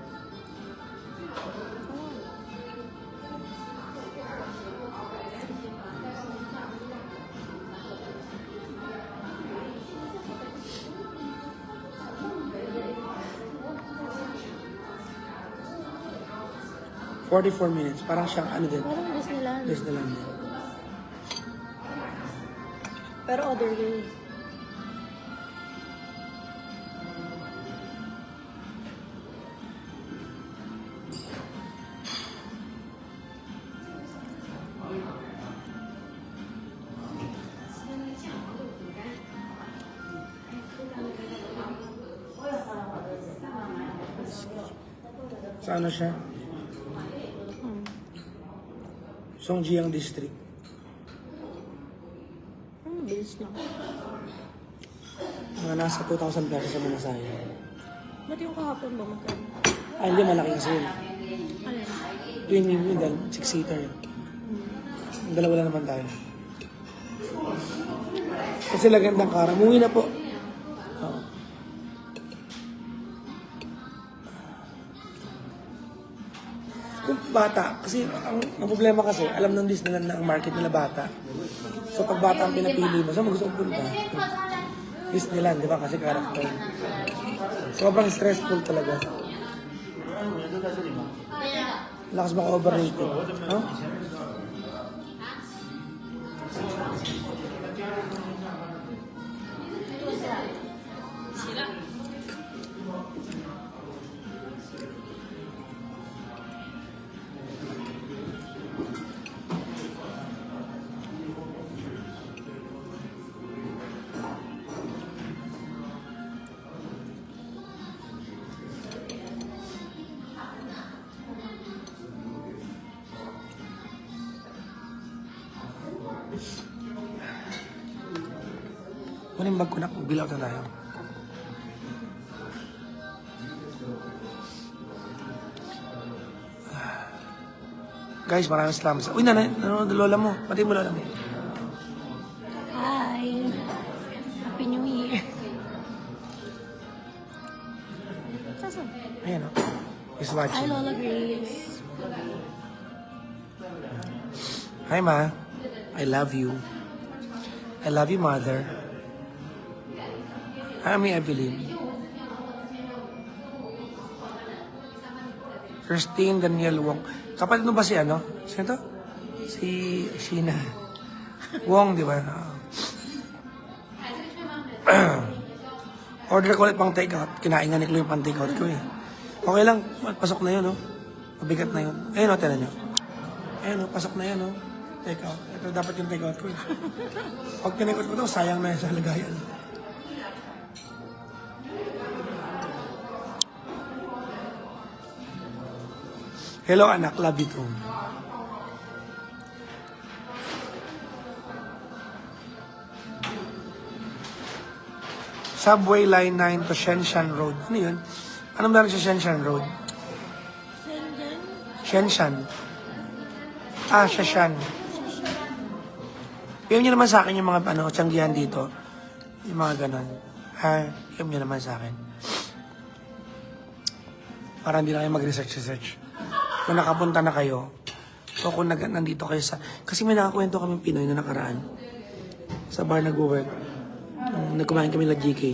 44 minutes. Parang siyang ano din. Parang Disneyland. Disneyland din. Pero other way. Sa ano siya? Songjiang District. Bilis lang. Mga nasa 2,000 pesos sa Manasaya. Ba't yung kahapon ba magkano? Ah, hindi. Malaki kasi yun. Alin? Yun dahil 6-seater. Dalawa lang naman tayo. Kasi lagandang kara. Mungi na po. Oo. Kung bata, kasi ang problema kasi, alam ng Disneyland na ang market nila bata. So pag bata ang pinapili mo, saan mo gusto mong punta? Disneyland, di ba? Kasi character. Sobrang stressful talaga. Lakas baka overrated. No? Kunin bag ko na, bilaw na tayo. Guys, maraming salamat. Uy, nanay, nanonood ang lola mo. Pati mo lola mo. Hi! Happy New Year! Saan? Ayan o. He's Hi, watching. Lola Grace! Hi, Ma. I love you. I love you, Mother. Hi, Ami Evelyn. Christine Daniel Wong. Kapatid mo ba si ano? Sino to? Si Sheena. Wong, di ba? Order ko ulit pang take-out. Kinain nga ni Chloe yung pang take-out ko eh. Okay lang. Pasok na yun, no? Mabigat na yun. Ayun, no? Tinan nyo. Ayun, no? Pasok na yan, no? Take-out. Ito dapat yung take-out ko eh. Pag tinake-out ko to, sayang na yan sa lagayan. Hello anak, love you too. Subway Line 9 to Shenshan Road. Ano yun? Anong meron sa Shenshan Road? Shenzhen? Shenshan. Ah, Shashan. PM nyo naman sa akin yung mga tiyanggihan dito. Yung mga ganon. Ha? PM nyo naman sa akin. Para hindi na kayo mag-research. Kung nakapunta na kayo, o kung nandito kayo sa... Kasi may nakakwento kami Pinoy na nakaraan. Sa bar nag-work. Nagkumain kami na GK.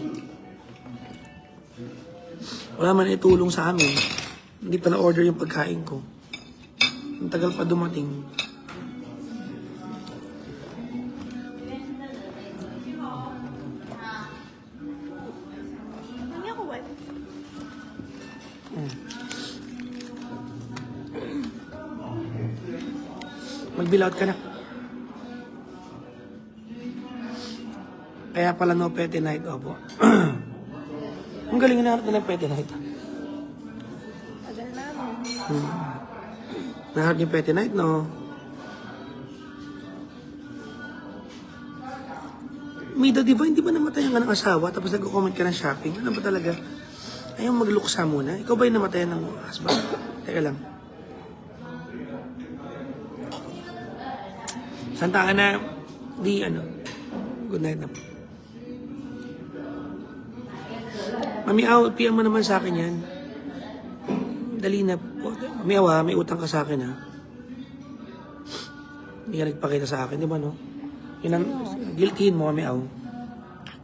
Wala man itulong sa amin. Hindi pa na-order yung pagkain ko. Ang tagal pa dumating. Hindi ako wife. Mag-bill out ka na. Kaya pala no petty night, opo. Ang galing na natin ng petty night. Tagal na, no? Naharap yung petty night, no? Mida, di ba? Hindi ba namatay ang ng asawa tapos nag-comment ka ng shopping? Ano ba talaga? Ayaw magluksa muna. Ikaw ba yung namatay ng husband? Teka lang. Santa Ana, good night na po. Mami Aw, PM mo naman sa akin yan. Dali na po. Mami Aw, may utang ka sa akin ha. Hindi ka nagpakita sa akin, di ba no? Yun ang guilty mo, Mami Aw.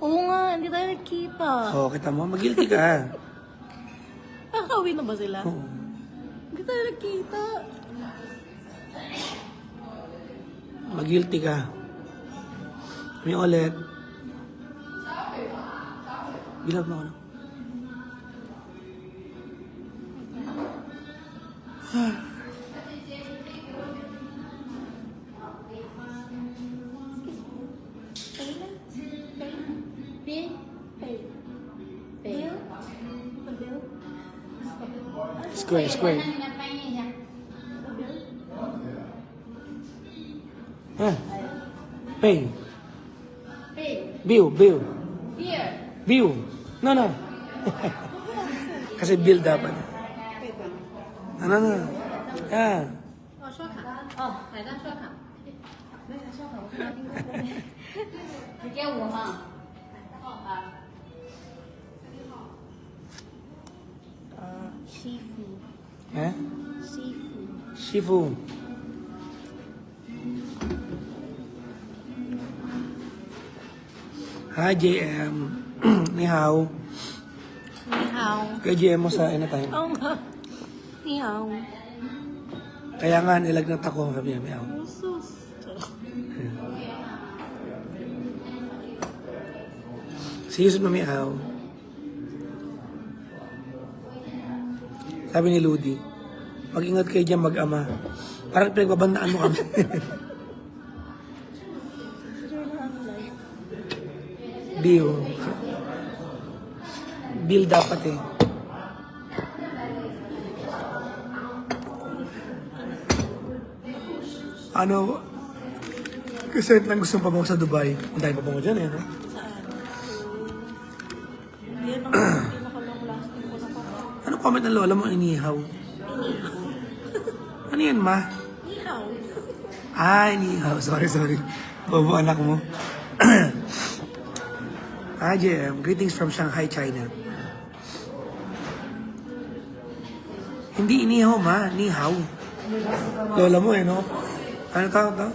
Oo nga, hindi tayo nagkita. Oo, kita mo, mag-guilty ka ha. Nakakauwi na ba sila? Oo. Hindi tayo nagkita. Mag-guilty ka. Mami ulit. Bilab mo ako. Bill? Bill? Square. Ah. Pay. Bill. Here. Bill. No. Kasi bill dapat. Ano? Yeah. 哦，刷卡。哦，海单刷卡。没有刷卡，我看到听过。你给我哈。啊。 Seafood. Eh? Seafood. Shifu. Hi, JM. Ni hao. Ni hao. Kaya JM mo sa time. Oo nga. Ni hao. Kaya nga, nilagnat ako. Sabi niya, meow. Sus. Si Yusuf na meow. Sabi ni Ludi, mag-ingat kayo dyan mag-ama. Parang pinagbabandaan mo kami. Bill dapat eh. Ano? Kasi lang gusto pa sa Dubai. Ang dahil pa mo dyan eh. No? Saan? Yan ang pinaka-long lasting ko na pa. Ano comment ng lola mo? Inihaw. Ano yan, ma? Ni hao. Ah, inihaw. Sorry. Bobo anak mo. JM. Greetings from Shanghai, China. Hindi inihaw, ma. Nihaw. Lola mo eh, no? Ano tawag to?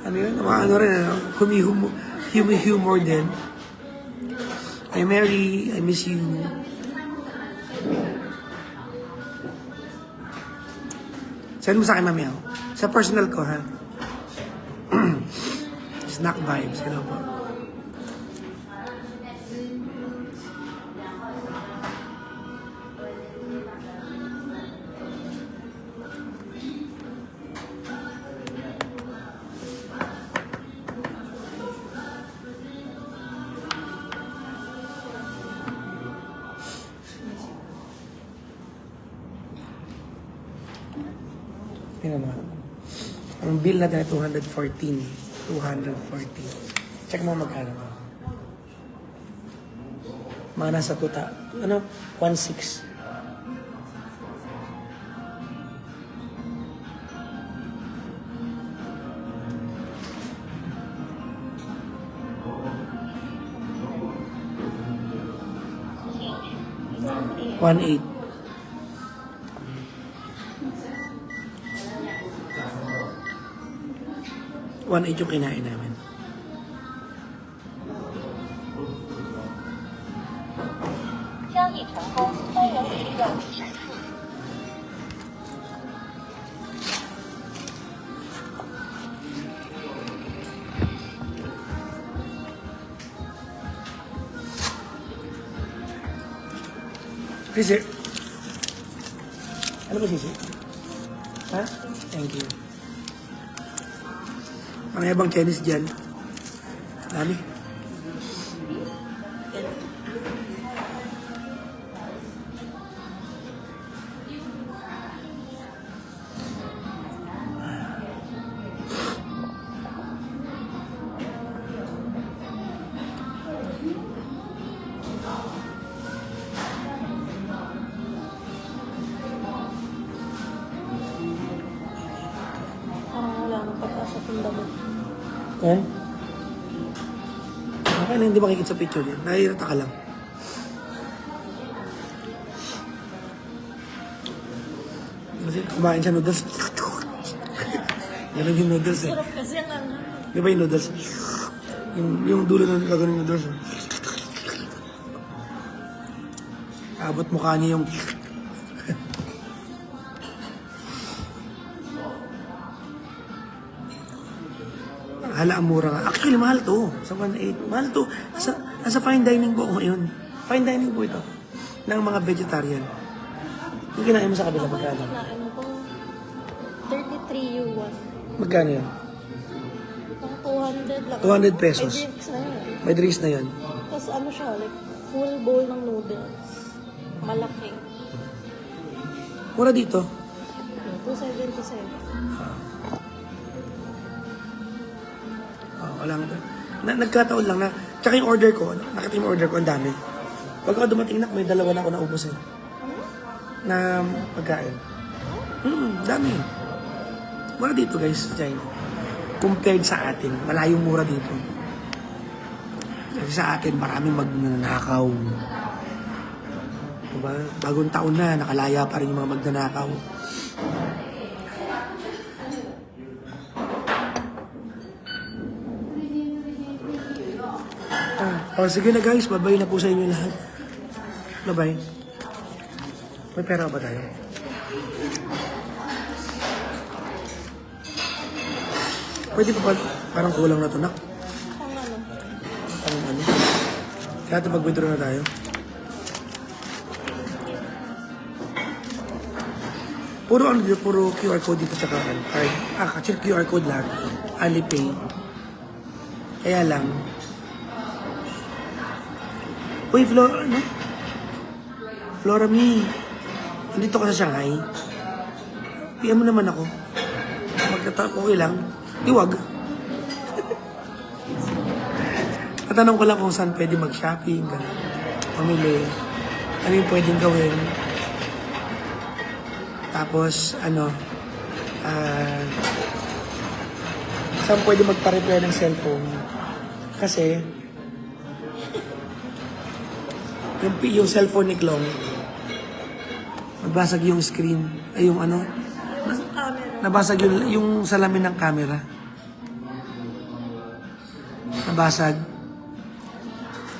Ano yun? Ano rin, ano? Humor din. I'm Mary. I miss you. Send mo sa akin, mami, ako. Sa personal ko, ha? Snack vibes. Hello po. mo. Ang bill natin ay 214. 214. Check mo magkano. Mga nasa 1.6. One eight. One eight yung kinain namin. Sisi. Ano ba sisi? Ha? Thank you. Marami bang Chinese dyan? Dami. Parang wala nang pagkasa kung damo. Eh? Okay na hindi makikita sa picture yan. Nahihirata ka lang. Kasi kumain siya noodles. Ganun yung noodles eh. Sarap kasi ang ano. Di ba yung noodles? Yung dulo ng gagawin yung noodles. Abot mukha niya yung... Hala, ang mura nga. Actually, mahal to. Sa 1.8. Mahal to. Nasa fine dining po ako ngayon. Fine dining po ito. Ng mga vegetarian. Yung kinain mo sa kabila, magkano? Kinain ko 33 yuan. Magkano yun? Pang 200 lang. 200 pesos. May drinks na yun. May drinks na yun. Tapos ano siya, like full bowl ng noodles. Malaki. Mura dito. 277. Wala nga. Nagkataon lang na. Tsaka yung order ko, nakita yung order ko, ang dami. Pag ako dumating na, may dalawa na ako naubos eh. Na pagkain. Dami. Mura dito guys, China. Compared sa atin, malayong mura dito. Kasi sa atin, maraming magnanakaw. Diba? Bagong taon na, nakalaya pa rin yung mga magnanakaw. Sige na guys, bye-bye na po sa inyo lahat. Bye-bye. May pera ba tayo? Pwede pa parang kulang na to, nak? Pang ano? Ang ano? Kaya ito mag-withdraw na tayo. Puro ano dito, puro QR code dito tsaka ano, card. Kasi QR code lang. Alipay. Kaya lang, uy, ano? Florami. Nandito ka sa Shanghai. PM mo naman ako. Okay lang. Iwag. Tatanong ko lang kung saan pwede mag-shopping, gano'n. Pamili. Ano yung pwedeng gawin. Tapos, saan pwede magpa-repair ng cellphone. Kasi, yung cellphone ni Klong, nagbasag yung screen, ay yung ano, nabasag yung salamin ng camera. Nabasag,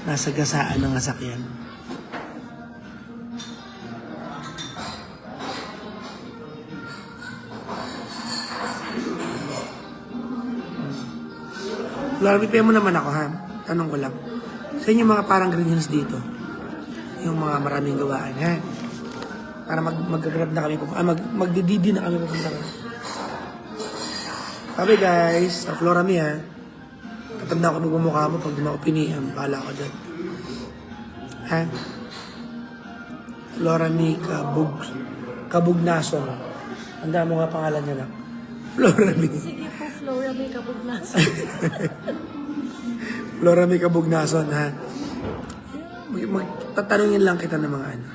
nasa gasaan ng sasakyan. Larapipin mo naman ako ha, tanong ko lang. Sa inyo mga parang green hills dito, yung mga maraming gawaan, ha? Para mag-grab na kami, magdididi na kami pupunta kami. Sabi guys, sa Florami ha, tatanda ko magmumukha mo pag di mo ako pinihan, bahala ko dyan. Ha? Florami Kabugnason. Tanda mo nga pangalan niya na. Flora May. Sige po, Flora, may kabugnasan. Flora May Kabugnason, ha? Tatanungin lang kita ng mga ano.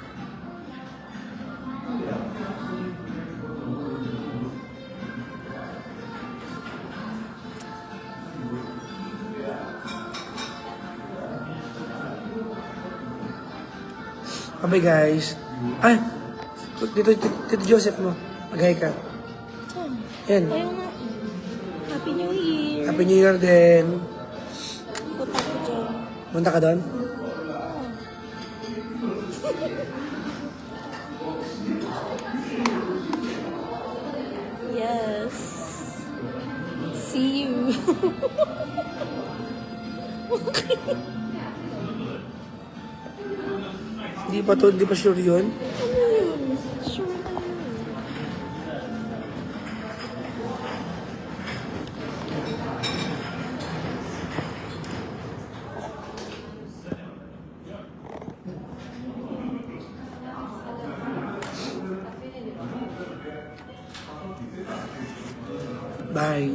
Okay guys. Ay! Tito Joseph mo. Mag-hi ka. Yan. Ayaw na. Happy New Year. Happy New Year din. Punta ko dyan. Punta ka doon? Yes. See you. Hindi pa sure yun. Sure na yun. Bye.